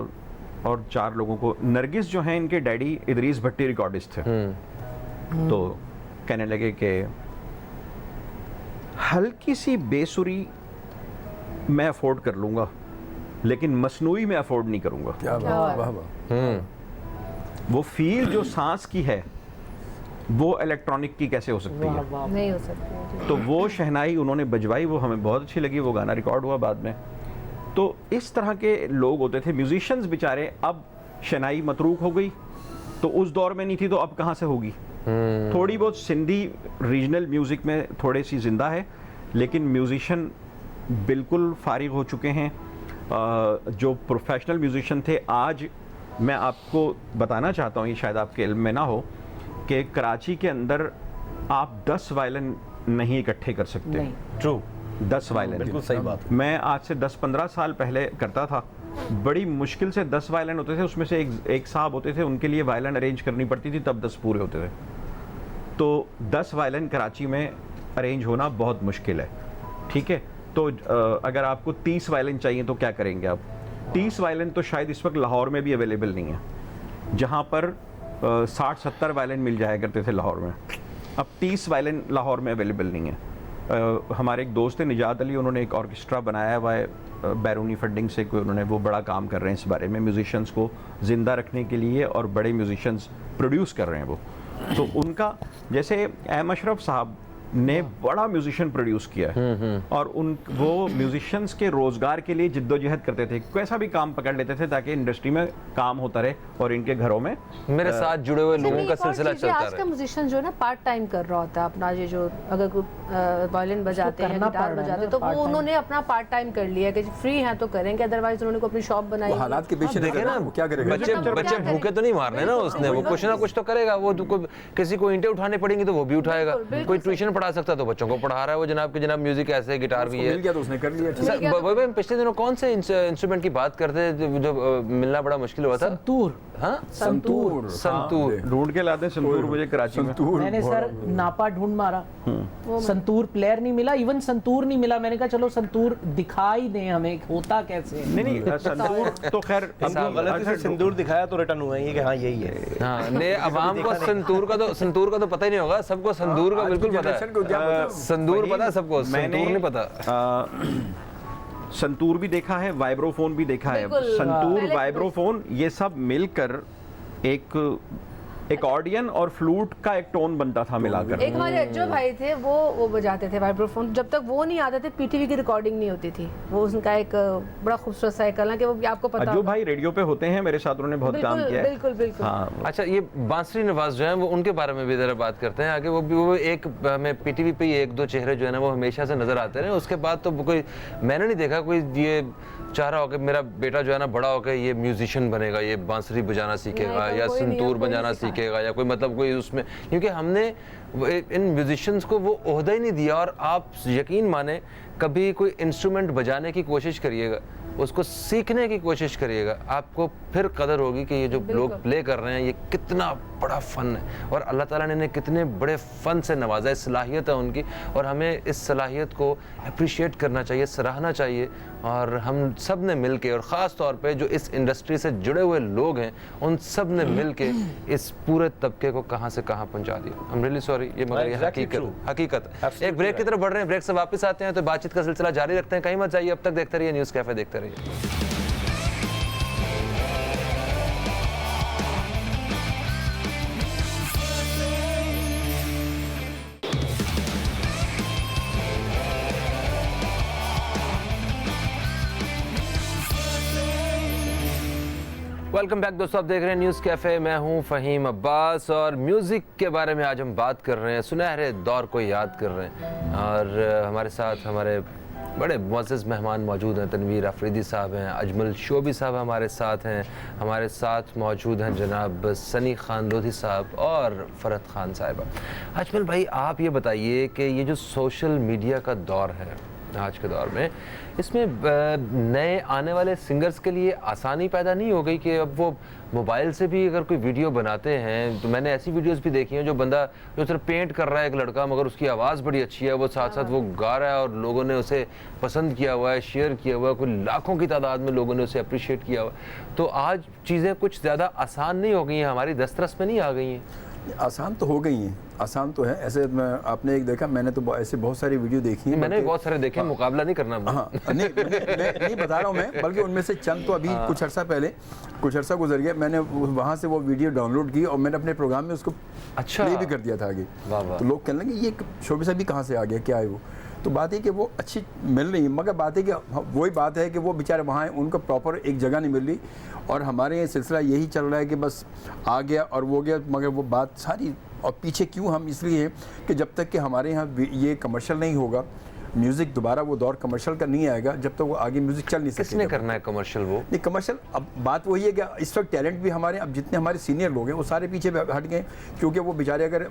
और 4 लोगों को, नरगिस जो हैं इनके डैडी इदरीस भट्टी रिकॉर्डिस्ट थे, तो कहने लगे कि हल्की सी बेसुरी मैं अफोर्ड कर लूँगा लेकिन मसनूई में अफोर्ड नहीं करूँगा। क्या बात, वाह वाह। वो फील जो सांस की है वो इलेक्ट्रॉनिक की कैसे हो सकती है? नहीं हो सकती। तो वो शहनाई उन्होंने बजवाई, वो हमें बहुत अच्छी लगी, वो गाना रिकॉर्ड हुआ बाद में। तो इस तरह के लोग होते थे म्यूजिशियंस बेचारे। अब शहनाई मतरूक हो गई तो उस दौर में नहीं थी तो अब कहाँ से होगी? थोड़ी बहुत सिंधी रीजनल म्यूज़िक में थोड़ी सी जिंदा है, लेकिन म्यूजिशियन बिल्कुल फारिग हो चुके हैं। जो प्रोफेशनल म्यूजिशियन थे, आज मैं आपको बताना चाहता हूँ, ये शायद आपके इल्म में ना हो, कि कराची के अंदर आप 10 वायलिन नहीं इकट्ठे कर सकते। ट्रू, 10 वायलिन, बिल्कुल सही बात। मैं आज से 10-15 साल पहले करता था, बड़ी मुश्किल से 10 वायलिन होते थे, उसमें से एक साहब होते थे, उनके लिए वायलिन अरेंज करनी पड़ती थी, तब 10 पूरे होते थे। तो 10 वायलिन कराची में अरेंज होना बहुत मुश्किल है, ठीक है। तो अगर आपको 30 वायलिन चाहिए तो क्या करेंगे आप? 30 वायलिन तो शायद इस वक्त लाहौर में भी अवेलेबल नहीं है, जहाँ पर 60-70 वायलिन मिल जाया करते थे लाहौर में। अब 30 वायलिन लाहौर में अवेलेबल नहीं है। हमारे एक दोस्त है निजात अली, उन्होंने एक ऑर्केस्ट्रा बनाया हुआ है बैरूनी फंडिंग से, कोई उन्होंने वो बड़ा काम कर रहे हैं इस बारे में, म्यूजिशियंस को ज़िंदा रखने के लिए, और बड़े म्यूजिशियंस प्रोड्यूस कर रहे हैं वो। तो उनका, जैसे एम अशरफ साहब ने बड़ा म्यूजिशियन प्रोड्यूस किया है, और वो म्यूजिशियंस के रोजगार के लिए जिद्दोजहद करते थे, कैसा भी काम पकड़ लेते थे ताकि इंडस्ट्री में काम होता रहे और इनके घरों में मेरे साथ जुड़े हुए लोगों का सिलसिला चलता आज का रहे। म्यूजिशियन जो है ना पार्ट टाइम कर रहा होता है अपना, ये जो अगर कोई वायलिन बजाते हैं, गिटार बजाते, तो वो उन्होंने अपना पार्ट टाइम कर लिया कि फ्री हैं तो करेंगे, अदरवाइज उन्होंने को अपनी शॉप बनाई। हालात के पीछे देखे ना, वो क्या करेगा? बच्चे भूखे तो नहीं मारने ना उसने, वो कुछ ना कुछ तो करेगा। वो किसी को ईंटें उठाने पड़ेंगी तो वो भी उठाएगा, कोई ट्यूशन पढ़ा सकता तो बच्चों को पढ़ा रहा है वो जनाब कि जनाब म्यूजिक ऐसे है, गिटार भी मिल है। गया तो उसने कर लिया। सर भाई हम पिछले दिनों कौन से इंस्ट्रूमेंट की बात करते थे जो मिलना बड़ा मुश्किल हुआ था? संतूर। हाँ संतूर। संतूर ढूंढ के लाते संतूर मुझे कराची में। मैंने सर नापा ढूंढ मारा, संतूर प्लेयर नहीं मिला, इवन संतूर नहीं मिला। मैंने कहा चलो संतूर दिखाई दें हमें होता कैसे। नहीं संतूर तो खैर गलती से सिंदूर दिखाया तो रिटर्न हुआ ये कि हाँ यही है। हाँ ने अवाम को संतूर का तो पता ही नहीं होगा, सबको संदूर का बिल्कुल पता है। संदूर पता है सबको, संतूर नहीं पता। संतूर भी देखा है, वाइब्रोफोन भी देखा है। संतूर, वाइब्रोफोन ये सब मिलकर एक ऑडियन और फ्लूट का एक टोन बनता था मिलाकर। एक हमारे अज्जो भाई थे वो बजाते थे वाइब्रोफोन। जब तक वो नहीं आते थे पीटीवी की रिकॉर्डिंग नहीं होती थी। वो उनका एक बड़ा खूबसूरत साइकिल है कि वो आपको पता अज्जो भाई रेडियो पे होते हैं, मेरे साथ उन्होंने बहुत काम किया है। बिल्कुल बिल्कुल। हाँ। अच्छा ये बांसुरी नवाज जो है वो उनके बारे में भी जरा बात करते हैं आगे। वो एक हमें पीटीवी पे एक दो चेहरे जो है ना वो हमेशा से नजर आते रहे, उसके बाद तो कोई मैंने नहीं देखा कोई ये चाह रहा हो कि मेरा बेटा जो है ना बड़ा होकर ये म्यूजिशियन बनेगा, ये बांसुरी बजाना सीखेगा या संतूर बजाना सीखेगा या कोई मतलब कोई उसमें, क्योंकि हमने इन म्यूजिशियंस को वो ओहदा ही नहीं दिया। और आप यकीन माने कभी कोई इंस्ट्रूमेंट बजाने की कोशिश करिएगा, उसको सीखने की कोशिश करिएगा, आपको फिर कदर होगी कि ये जो लोग प्ले कर रहे हैं ये कितना बड़ा फ़न है और अल्लाह ताला ने इन्हें कितने बड़े फ़न से नवाजा है। सलाहियत है उनकी और हमें इस सलाहियत को अप्रिशिएट करना चाहिए, सराहना चाहिए। और हम सब ने मिल के और ख़ास तौर पे जो इस इंडस्ट्री से जुड़े हुए लोग हैं उन सब ने मिल के इस पूरे तबके को कहाँ से कहाँ पहुँचा दिया। आई एम रियली सॉरी, ये मगर ये हकीकत है। एक ब्रेक की तरफ बढ़ रहे हैं, ब्रेक से वापस आते हैं तो बातचीत का सिलसिला जारी रखते हैं। कहीं मत जाइए, अब तक देखते रहिए न्यूज़ कैफ़े, देखते रहिए। वेलकम बैक दोस्तों, आप देख रहे हैं न्यूज़ कैफ़े। मैं हूं फ़हीम अब्बास और म्यूज़िक के बारे में आज हम बात कर रहे हैं, सुनहरे दौर को याद कर रहे हैं। और हमारे साथ हमारे बड़े मुअज़्ज़ज़ मेहमान मौजूद हैं। तनवीर अफरीदी साहब हैं, अजमल शोबी साहब हमारे साथ हैं, हमारे साथ मौजूद हैं जनाब सनी खान लोधी साहब और फ़रहत खान साहिबा। अजमल भाई आप ये बताइए कि ये जो सोशल मीडिया का दौर है आज के दौर में, इसमें नए आने वाले सिंगर्स के लिए आसानी पैदा नहीं हो गई कि अब वो मोबाइल से भी अगर कोई वीडियो बनाते हैं, तो मैंने ऐसी वीडियोस भी देखी हैं जो बंदा जो सिर्फ पेंट कर रहा है एक लड़का, मगर उसकी आवाज़ बड़ी अच्छी है, वो साथ साथ वो गा रहा है और लोगों ने उसे पसंद किया हुआ है, शेयर किया हुआ है, कोई लाखों की तादाद में लोगों ने उसे अप्रिशिएट किया हुआ है। तो आज चीज़ें कुछ ज़्यादा आसान नहीं हो गई हैं, हमारी दस्तरस में नहीं आ गई हैं। आसान तो हो गई हैं, आसान तो है। ऐसे आपने एक देखा, मैंने तो ऐसे बहुत सारी वीडियो देखी हैं। मैंने भी बहुत सारे देखे, मुकाबला नहीं करना। हाँ नहीं, मैं नहीं बता रहा हूँ मैं, बल्कि उनमें से चंद तो अभी कुछ अर्सा गुजर गया, मैंने वहाँ से वो वीडियो डाउनलोड की और मैंने अपने प्रोग्राम में उसको प्ले भी कर दिया था आगे। तो लोग कहने लगे ये शोबी साहब भी कहाँ से आ गया, क्या है वो। तो बात है कि वो अच्छी मिल रही है, मगर बात है कि वही बात है कि वो बेचारे वहाँ हैं, उनको प्रॉपर एक जगह नहीं मिल रही। और हमारे ये सिलसिला यही चल रहा है कि बस आ गया और वो गया, मगर वो बात सारी और पीछे क्यों हम इसलिए हैं कि जब तक कि हमारे यहाँ ये कमर्शियल नहीं होगा, म्यूज़िक दोबारा वो दौर कमर्शियल का नहीं आएगा, जब तक वो आगे म्यूज़िक चल नहीं सकेगा। किसने करना है कमर्शियल? वो नहीं कमर्शियल। अब बात वही है कि इस वक्त टैलेंट भी हमारे, अब जितने हमारे सीनियर लोग हैं वो सारे पीछे हट गए, क्योंकि वो बेचारे अगर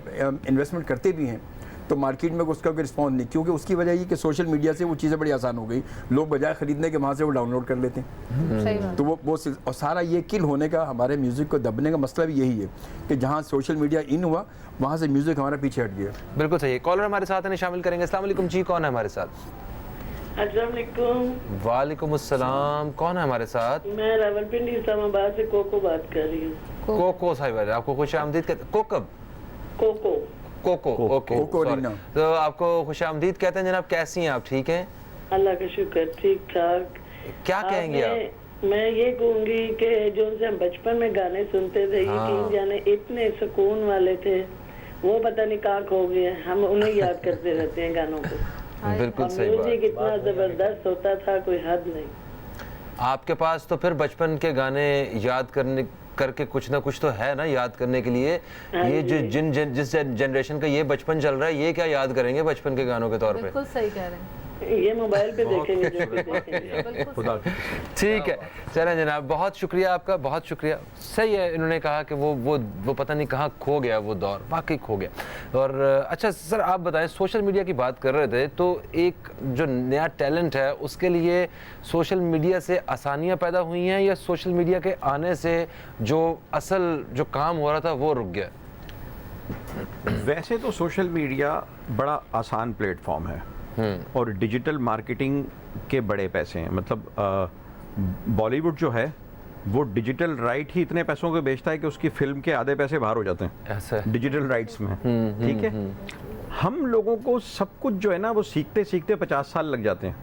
इन्वेस्टमेंट करते भी हैं तो मार्केट में उसका कोई रिस्पॉन्स नहीं, क्योंकि उसकी वजह ये कि सोशल मीडिया से वो चीज़ें बड़ी आसान हो गई। लोग बजाय ख़रीदने के वहाँ से वो डाउनलोड कर लेते हैं। तो वो और सारा ये किल होने का, हमारे म्यूज़िक को दबने का मसला भी यही है कि जहाँ सोशल मीडिया इन हुआ वहाँ से म्यूज़िक हमारा पीछे हट गया। बिल्कुल सही है। कॉलर हमारे साथ है, शामिल करेंगे। अस्सलाम वालेकुम जी, कौन है हमारे साथ? अस्सलाम वालेकुम। वालेकुम अस्सलाम, कौन है हमारे साथ? मैं रावलपिंडी इस्लामाबाद से कोको बात कर रही हूँ। कोको साहिबा, आपको खुश आमदीद कहते? कोकब कोको कोको ओके, तो आपको खुश आमदीद कहते हैं जनाब। कैसी हैं आप? ठीक हैं, अल्लाह का शुक्र, ठीक ठाक। क्या कहेंगे आप? मैं ये कहूँगी कि जो से हम बचपन में गाने सुनते थे, ये तीन गाने इतने सुकून वाले थे, वो पता नहीं कहाँ खो गए। हम उन्हें याद करते रहते हैं गानों को। बिल्कुल सही बात। म्यूजिक इतना जबरदस्त होता था, कोई हद नहीं। आपके पास तो फिर बचपन के गाने याद करके कुछ ना कुछ तो है ना याद करने के लिए। ये जो जिस जनरेशन का ये बचपन चल रहा है, ये क्या याद करेंगे बचपन के गानों के तौर पे? बिल्कुल सही कह रहे हैं। ये मोबाइल पे देखेंगे जो भी देखेंगे। खुदा ठीक है, चलें जनाब, बहुत शुक्रिया आपका, बहुत शुक्रिया। सही है, इन्होंने कहा कि वो पता नहीं कहाँ खो गया वो दौर, वाकई खो गया। और अच्छा सर, आप बताएं, सोशल मीडिया की बात कर रहे थे, तो एक जो नया टैलेंट है उसके लिए सोशल मीडिया से आसानियाँ पैदा हुई हैं, या सोशल मीडिया के आने से जो असल जो काम हो रहा था वो रुक गया? वैसे तो सोशल मीडिया बड़ा आसान प्लेटफॉर्म है और डिजिटल मार्केटिंग के बड़े पैसे हैं। मतलब बॉलीवुड जो है वो डिजिटल राइट ही इतने पैसों के बेचता है कि उसकी फिल्म के आधे पैसे बाहर हो जाते हैं ऐसा डिजिटल राइट्स में। ठीक है, हम लोगों को सब कुछ जो है ना वो सीखते सीखते 50 साल लग जाते हैं।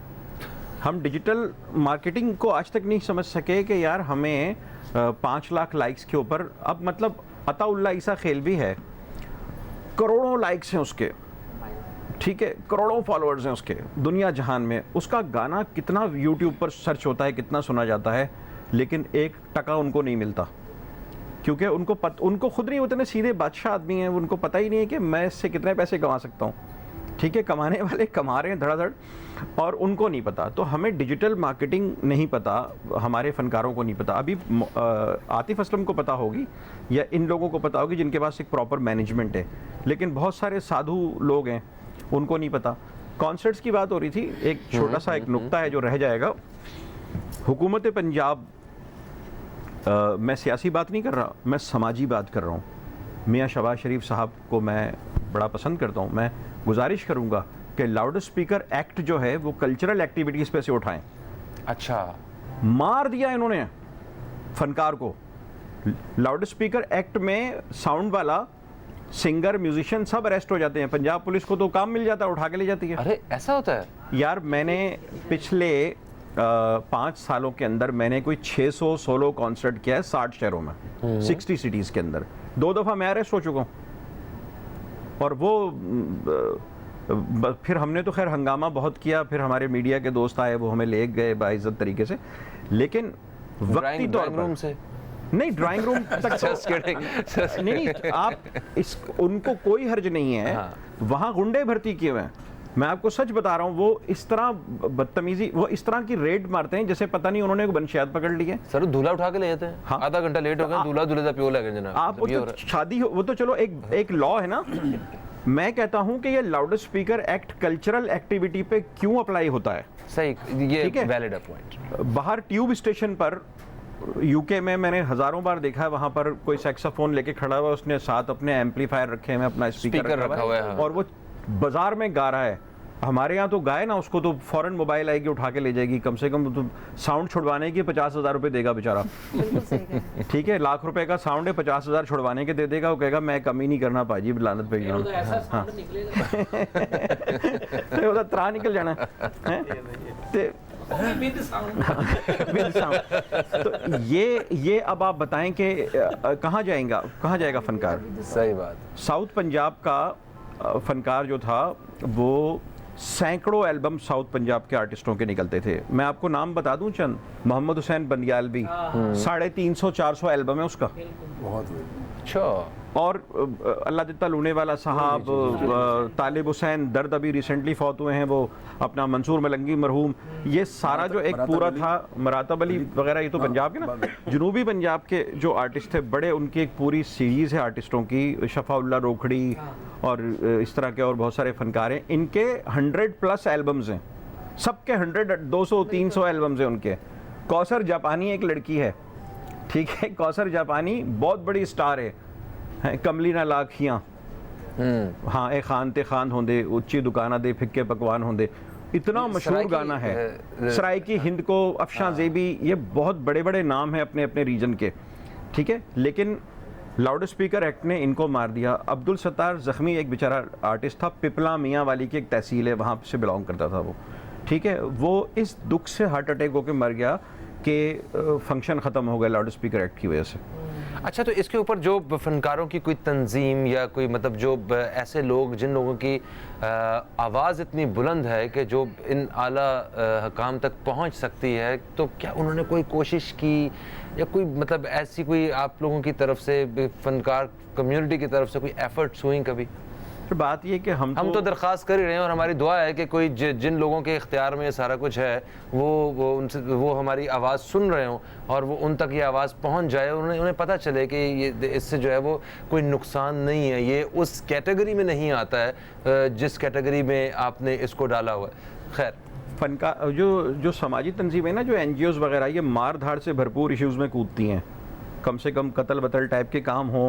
हम डिजिटल मार्केटिंग को आज तक नहीं समझ सके कि यार हमें 5 लाख लाइक्स के ऊपर, अब मतलब अताउल्ला ईसा खेल भी है, करोड़ों लाइक्स हैं उसके, ठीक है, करोड़ों फॉलोअर्स हैं उसके दुनिया जहान में, उसका गाना कितना यूट्यूब पर सर्च होता है, कितना सुना जाता है, लेकिन 1 टका उनको नहीं मिलता, क्योंकि उनको खुद नहीं, उतने सीधे बादशाह आदमी हैं, उनको पता ही नहीं है कि मैं इससे कितने पैसे कमा सकता हूँ। ठीक है, कमाने वाले कमा रहे हैं धड़ाधड़ और उनको नहीं पता। तो हमें डिजिटल मार्केटिंग नहीं पता, हमारे फनकारों को नहीं पता। अभी आतिफ असलम को पता होगी या इन लोगों को पता होगी जिनके पास एक प्रॉपर मैनेजमेंट है, लेकिन बहुत सारे साधु लोग हैं उनको नहीं पता। कॉन्सर्ट्स की बात हो रही थी, एक छोटा सा एक नुक्ता है जो रह जाएगा। हुकूमत पंजाब, मैं सियासी बात नहीं कर रहा, मैं समाजी बात कर रहा हूँ। मियाँ शहबाज शरीफ साहब को मैं बड़ा पसंद करता हूँ। मैं गुजारिश करूँगा कि लाउड स्पीकर एक्ट जो है वो कल्चरल एक्टिविटीज़ पे से उठाएं। अच्छा, मार दिया इन्होंने फनकार को। लाउड स्पीकर एक्ट में साउंड वाला, सिंगर, म्यूजिशियन सब अरेस्ट हो जाते हैं। पंजाब पुलिस को तो काम मिल जाता है, उठा के ले जाती है। अरे ऐसा होता है यार, मैंने पिछले 5 सालों के अंदर मैंने कोई 600 सोलो कॉन्सर्ट किया है 60 शहरों में, 60 सिटीज़ के अंदर। 2 दफ़ा मैं अरेस्ट हो चुका हूँ। और वो फिर हमने तो खैर हंगामा बहुत किया, फिर हमारे मीडिया के दोस्त आए, वो हमें ले गए बाइज्जत तरीके से, लेकिन वक्ती तौर पर से नहीं, ड्राइंग रूम तक नहीं, आप उनको कोई हर्ज नहीं है। वहाँ गुंडे भर्ती किए हुए हैं। मैं आपको सच बता रहा हूँ, वो इस तरह बदतमीजी, वो इस तरह की रेड मारते हैं जैसे पता नहीं उन्होंने बनशियात पकड़ ली है। सर दूल्हा उठा के ले जाते हैं। हाँ। आधा घंटा लेट हो गया, दूल्हा दूल्हे का प्यो लगे जनाब। आप वो तो शादी वो तो चलो एक लॉ है ना। मैं कहता हूं कि ये loud speaker act cultural activity पे क्यों अप्लाई होता है? सही, ये वैलिड पॉइंट। बाहर ट्यूब स्टेशन पर यूके में मैंने हजारों बार देखा है, वहां पर कोई सैक्सोफोन लेके खड़ा हुआ, उसने साथ अपने एम्पलीफायर रखे हैं, अपना स्पीकर रखा हुआ है और वो बाजार में गा रहा है। हमारे यहाँ तो गाए ना, उसको तो फौरन मोबाइल आएगी, उठा के ले जाएगी। कम से कम तो साउंड छुड़वाने के 50,000 रुपये देगा बेचारा। ठीक है, लाख रुपए का साउंड है, 50,000 छुड़वाने के दे देगा। वो कहेगा मैं कमी नहीं करना पाजी, लानत पे गया तो त्राह निकल जाना है। तो ये अब आप बताएं कि कहाँ जाएगा फनकार? सही बात। साउथ पंजाब का फनकार जो था वो सैकड़ों एल्बम साउथ पंजाब के आर्टिस्टों के निकलते थे। मैं आपको नाम बता दूं चंद, मोहम्मद हुसैन बंदियालवी, 350-400 एल्बम है उसका। बहुत अच्छा। और अल्लाह दित्ता लूने वाला साहब, तालिब हुसैन दर्द अभी रिसेंटली फौत हुए हैं, वो अपना मंसूर मलंगी मरहूम, ये सारा जो एक पूरा था, मरातब अली वगैरह, ये तो पंजाब के ना, जनूबी पंजाब के जो आर्टिस्ट थे बड़े, उनकी एक पूरी सीरीज़ है आर्टिस्टों की। शफाउल्ला रोखड़ी और इस तरह के और बहुत सारे फनकार हैं। इनके 100+ एल्बम्स हैं, सबके 100, 200, 300 एल्बम्स हैं उनके। कौसर जापानी एक लड़की है, ठीक है, कौसर जापानी बहुत बड़ी स्टार है। कमली ना लाखियाँ, हाँ, ए खान ते खान होंदे, उच्ची दुकाना दे फिक्के पकवान होंदे, इतना मशहूर गाना है। सराइकी हिंद को, अफशां ज़ेबी, ये बहुत बड़े बड़े नाम हैं अपने अपने रीजन के, ठीक है। लेकिन लाउड स्पीकर एक्ट ने इनको मार दिया। अब्दुल सत्तार ज़ख्मी एक बेचारा आर्टिस्ट था, पिपला मियाँ वाली की एक तहसील है, वहाँ से बिलोंग करता था वो, ठीक है। वो इस दुख से हार्ट अटैक होकर मर गया कि फंक्शन ख़त्म हो गया लाउड स्पीकर एक्ट की वजह से। अच्छा, तो इसके ऊपर जो फनकारों की कोई तंजीम या कोई मतलब जो ऐसे लोग जिन लोगों की आवाज़ इतनी बुलंद है कि जो इन आला हकाम तक पहुंच सकती है, तो क्या उन्होंने कोई कोशिश की या कोई मतलब ऐसी कोई आप लोगों की तरफ से, फनकार कम्युनिटी की तरफ से कोई एफर्ट्स हुई कभी? फिर बात ये कि हम तो दरख्वास्त कर ही रहे हैं और हमारी दुआ है कि कोई जिन लोगों के इख्तियार में ये सारा कुछ है वो हमारी आवाज़ सुन रहे हों और वो उन तक ये आवाज़ पहुंच जाए, उन्हें पता चले कि ये इससे जो है वो कोई नुकसान नहीं है, ये उस कैटेगरी में नहीं आता है जिस कैटेगरी में आपने इसको डाला हुआ है। खैर, फनकार जो समाजी तंजीमें ना, जो NGOs वगैरह, ये मार धाड़ से भरपूर इश्यूज़ में कूदती हैं। कम से कम कत्ल वतल टाइप के काम हो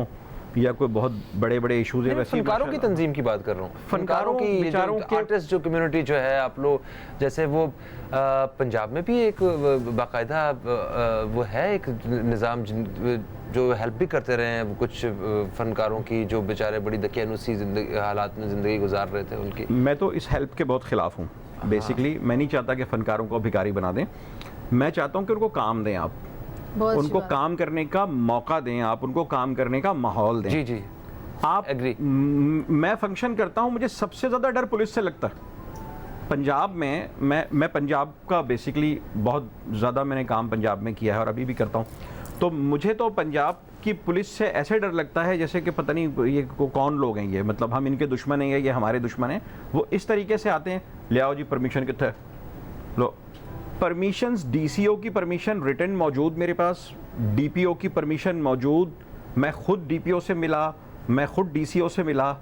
या कोई बहुत बड़े बड़े इशूज़ है, वैसे फनकारों की तंजीम की बात कर रहा हूँ, फनकारों की, बेचारों के आर्टिस्ट जो कम्युनिटी जो है, आप लोग जैसे वो पंजाब में भी एक बाकायदा वो है एक निज़ाम जो हेल्प भी करते रहे हैं कुछ फनकारों की जो बेचारे बड़ी दकियानुसी हालात में ज़िंदगी गुजार रहे थे उनकी। मैं तो इस हेल्प के बहुत ख़िलाफ़ हूँ बेसिकली। मैं नहीं चाहता कि फ़नकारों को भिखारी बना दें, मैं चाहता हूँ कि उनको काम दें, आप उनको काम करने का मौका दें, आप उनको काम करने का माहौल दें। जी जी, आप एग्री। मैं फंक्शन करता हूँ, मुझे सबसे ज़्यादा डर पुलिस से लगता है पंजाब में। मैं पंजाब का बेसिकली बहुत ज़्यादा मैंने काम पंजाब में किया है और अभी भी करता हूँ, तो मुझे तो पंजाब की पुलिस से ऐसे डर लगता है जैसे कि पता नहीं ये कौन लोग हैं, ये मतलब हम इनके दुश्मन हैं या ये हमारे दुश्मन हैं। वो इस तरीके से आते हैं, ले आओ जी परमिशन कितने लो, परमिशंस, DCO की परमिशन रिटन मौजूद मेरे पास, DPO की परमिशन मौजूद, मैं खुद DPO से मिला, मैं खुद DCO से मिला,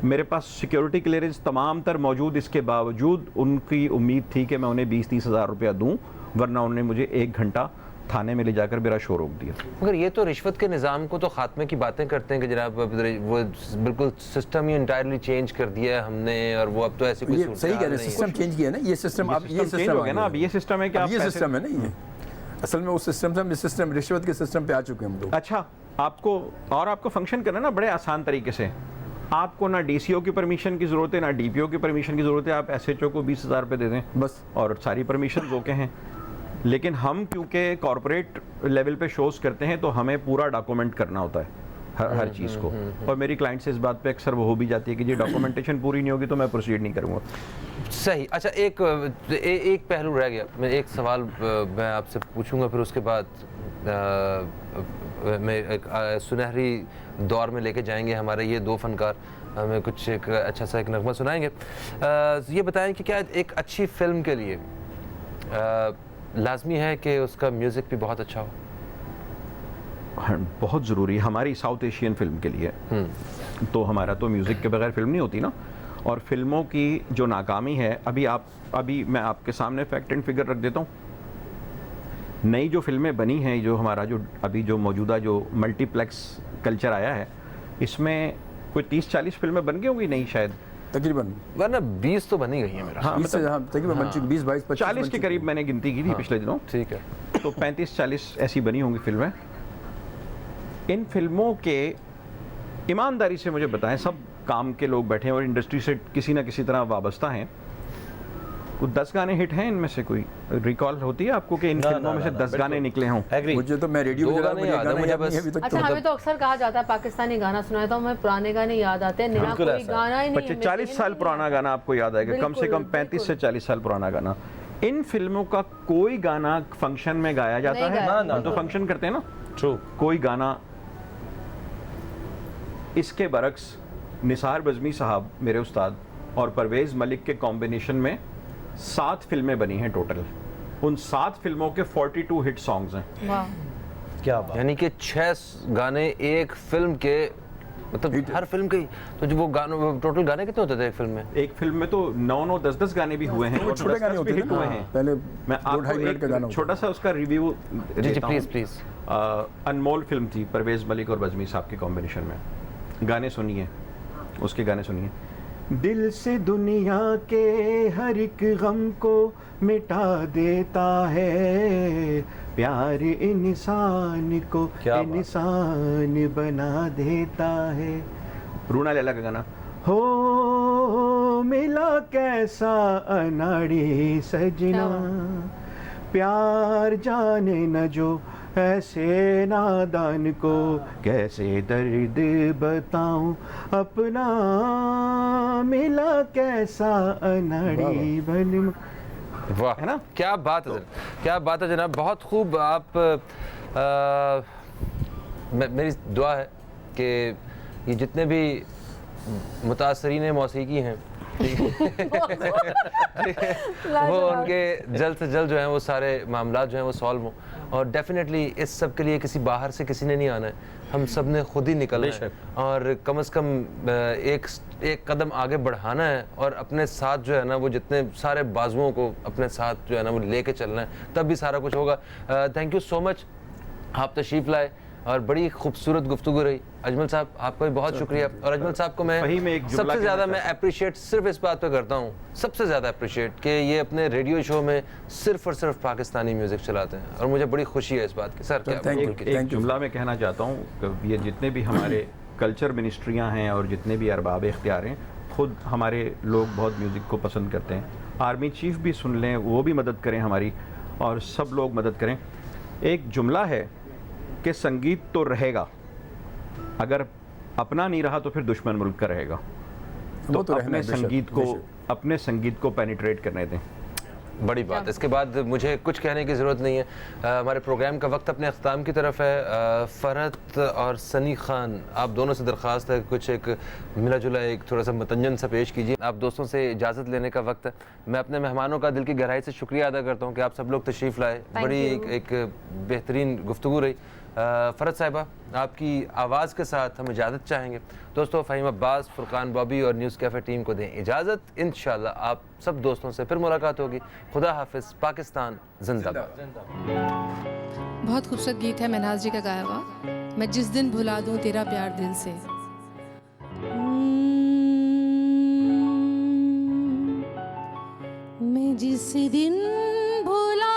मेरे पास सिक्योरिटी क्लियरेंस तमाम तर मौजूद। इसके बावजूद उनकी उम्मीद थी कि मैं उन्हें 20-30 हज़ार रुपया दूं, वरना उन्होंने मुझे 1 घंटा थाने में ले जाकर मेरा शो रोक दिया। मगर ये तो रिश्वत के निज़ाम को तो खात्मे की बातें करते हैं कि जनाब वो बिल्कुल सिस्टम ही इंटायरली चेंज कर दिया है हमने, और वो अब तो ऐसी कोई ये सही कह रहे हैं, सिस्टम चेंज किया ना, ये सिस्टम अब ये सिस्टम हो गया ना, अब ये सिस्टम है कि ये सिस्टम है ना, ये असल में उस सिस्टम से हम इस सिस्टम रिश्वत के सिस्टम पे आ चुके हैं हम लोग। अच्छा, आपको फंक्शन करना ना बड़े आसान तरीके से, आपको ना DCO की परमिशन की ज़रूरत है, ना DPO की परमिशन की ज़रूरत है, आप SHO को 20 हज़ार रुपये दे दें बस, और सारी परमिशन ओके हैं। लेकिन हम क्योंकि कॉरपोरेट लेवल पे शोज़ करते हैं तो हमें पूरा डॉक्यूमेंट करना होता है हर चीज़ को, और मेरी क्लाइंट से इस बात पे अक्सर वो हो भी जाती है कि ये डॉक्यूमेंटेशन पूरी नहीं होगी तो मैं प्रोसीड नहीं करूँगा। सही। अच्छा, एक पहलू रह गया, मैं एक सवाल मैं आपसे पूछूंगा, फिर उसके बाद मैं एक सुनहरी दौर में लेके जाएंगे हमारे ये दो फनकार, हमें कुछ एक अच्छा सा एक नगमा सुनाएंगे। ये बताएं कि क्या एक अच्छी फिल्म के लिए लाजमी है कि उसका म्यूज़िक भी बहुत अच्छा हो? बहुत ज़रूरी है हमारी साउथ एशियन फिल्म के लिए। तो हमारा तो म्यूज़िक के बगैर फिल्म नहीं होती ना। और फिल्मों की जो नाकामी है, अभी मैं आपके सामने फैक्ट एंड फिगर रख देता हूँ। नई जो फिल्में बनी हैं, जो हमारा जो अभी जो मौजूदा जो मल्टीप्लेक्स कल्चर आया है, इसमें कोई 30-40 फिल्में बन गई होंगी नई शायद, तकरीबन, वरना 20 तो बनी गई है मेरा। हाँ, तकरीबन 20-22-25 40 के करीब मैंने गिनती की थी पिछले दिनों। ठीक है, तो 35-40 ऐसी बनी होंगी फिल्में। इन फिल्मों के ईमानदारी से मुझे बताएं, सब काम के लोग बैठे हैं और इंडस्ट्री से किसी ना किसी तरह वाबस्ता हैं, कुछ 10 गाने हिट हैं इनमें से? कोई रिकॉल होती है आपको कि इन फिल्मों में से 10 गाने निकले हों? मुझे तो मैं रेडियो पे गाने याद है मुझे बस। अच्छा, हमें तो अक्सर कहा जाता है पाकिस्तानी गाना सुनाया, तो हमें पुराने गाने याद आते हैं, नया कोई गाना ही नहीं है। 40 साल पुराना गाना आपको याद आएगा, कम से कम 35 से 40 साल पुराना गाना। इन फिल्मों का कोई गाना फंक्शन में गाया जाता है? हम तो फंक्शन करते हैं ना। ट्रू। कोई गाना। इसके बरक्स निसार बज़मी साहब मेरे उस्ताद और परवेज़ मलिक के कॉम्बिनेशन में 7 फिल्में बनी हैं टोटल। उन 7 फिल्मों के 42 हिट सॉन्ग्स हैं। वाह, क्या बात। यानी कि 6 गाने एक फिल्म के, मतलब हर फिल्म के। तो जो वो गानों, टोटल गाने कितने होते थे एक फिल्म में? एक फिल्म में तो 9-9, 10-10 गाने भी हुए हैं। छोटे गाने होते हिट हुए हैं। पहले मैं आपको एक छोटा सा उसका रिव्यू जी प्लीज। अनमोल फिल्म थी, परवेज़ मलिक और बज़मी साहब के कॉम्बिनेशन में। गाने सुनिए, उसके गाने सुनिए। दिल से दुनिया के हर एक गम को मिटा देता है, प्यार इंसान को इंसान बना देता है। रूना लैला का गाना। हो मिला कैसा अनाड़ी सजना, प्यार जाने न जो ऐसे नादान को, कैसे दर्द बताऊं अपना, मिला कैसा अनाड़ी बन। वाह, है ना? क्या बात है, क्या बात है जनाब, बहुत खूब। आप मेरी दुआ है कि ये जितने भी मुतासरीन मौसीकी हैं वो उनके जल्द से जल्द जो है वो सारे मामला जो हैं वो सॉल्व हों। और डेफिनेटली इस सब के लिए किसी बाहर से किसी ने नहीं आना है, हम सब ने खुद ही निकलना है और कम से कम एक कदम आगे बढ़ाना है और अपने साथ जो है ना वो जितने सारे बाजुओं को अपने साथ जो है ना वो लेके चलना है, तब भी सारा कुछ होगा। थैंक यू सो मच, आप तशरीफ़ लाए और बड़ी खूबसूरत गुफ्तगू रही। अजमल साहब आपका भी बहुत शुक्रिया। और अजमल साहब को मैं सबसे ज़्यादा मैं अप्रिशिएट सिर्फ इस बात पे करता हूँ, सबसे ज़्यादा अप्रिशिएट कि ये अपने रेडियो शो में सिर्फ और सिर्फ पाकिस्तानी म्यूज़िक चलाते हैं और मुझे बड़ी खुशी है इस बात की। सर क्या एक जुमला मैं कहना चाहता हूँ कि ये जितने भी हमारे कल्चर मिनिस्ट्रियाँ हैं और जितने भी अरबाब इख्तियार हैं, खुद हमारे लोग बहुत म्यूज़िक को पसंद करते हैं। आर्मी चीफ भी सुन लें, वो भी मदद करें हमारी, और सब लोग मदद करें। एक जुमला है कि संगीत तो रहेगा, अगर अपना नहीं रहा तो फिर दुश्मन मुल्क का रहेगा। तो अपने संगीत को पेनिट्रेट करने दें। बड़ी बात। इसके बाद मुझे कुछ कहने की ज़रूरत नहीं है। हमारे प्रोग्राम का वक्त अपने अख्ताम की तरफ है। फ़रहत और सनी खान, आप दोनों से दरख्वास्त है कुछ एक मिला जुला एक थोड़ा सा मतंजन सा पेश कीजिए। आप दोस्तों से इजाज़त लेने का वक्त है। मैं अपने मेहमानों का दिल की गहराई से शुक्रिया अदा करता हूँ कि आप सब लोग तशरीफ़ लाए। बड़ी एक बेहतरीन गुफ्तगू रही। फ़रहत साहिबा, आपकी आवाज़ के साथ हम इजाज़त चाहेंगे। दोस्तों, फ़हीम अब्बास, फ़ुरकान बॉबी और न्यूज़ कैफ़े टीम को दें इजाज़त। इंशाअल्लाह आप सब दोस्तों से फिर मुलाकात होगी। खुदा हाफिज़। पाकिस्तान जिंदाबाद। बहुत खूबसूरत गीत है महनाज जी का गाया हुआ, मैं जिस दिन भुला दूँ तेरा प्यार दिल से। मैं जिस दिन भुला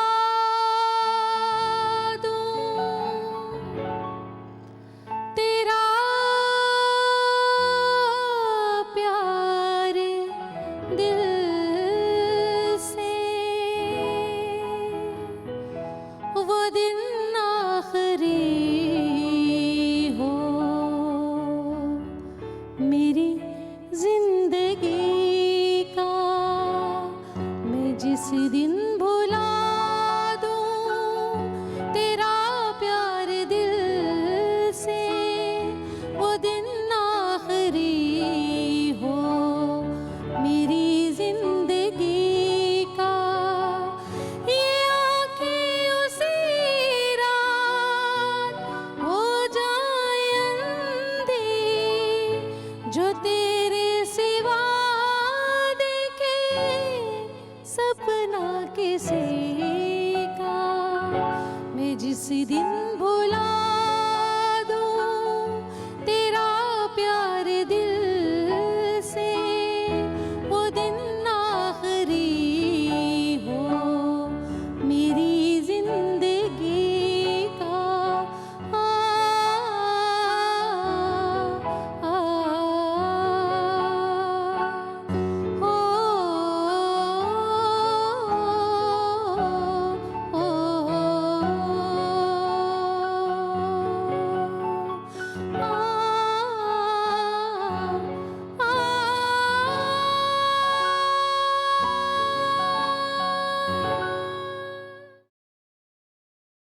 जिस दिन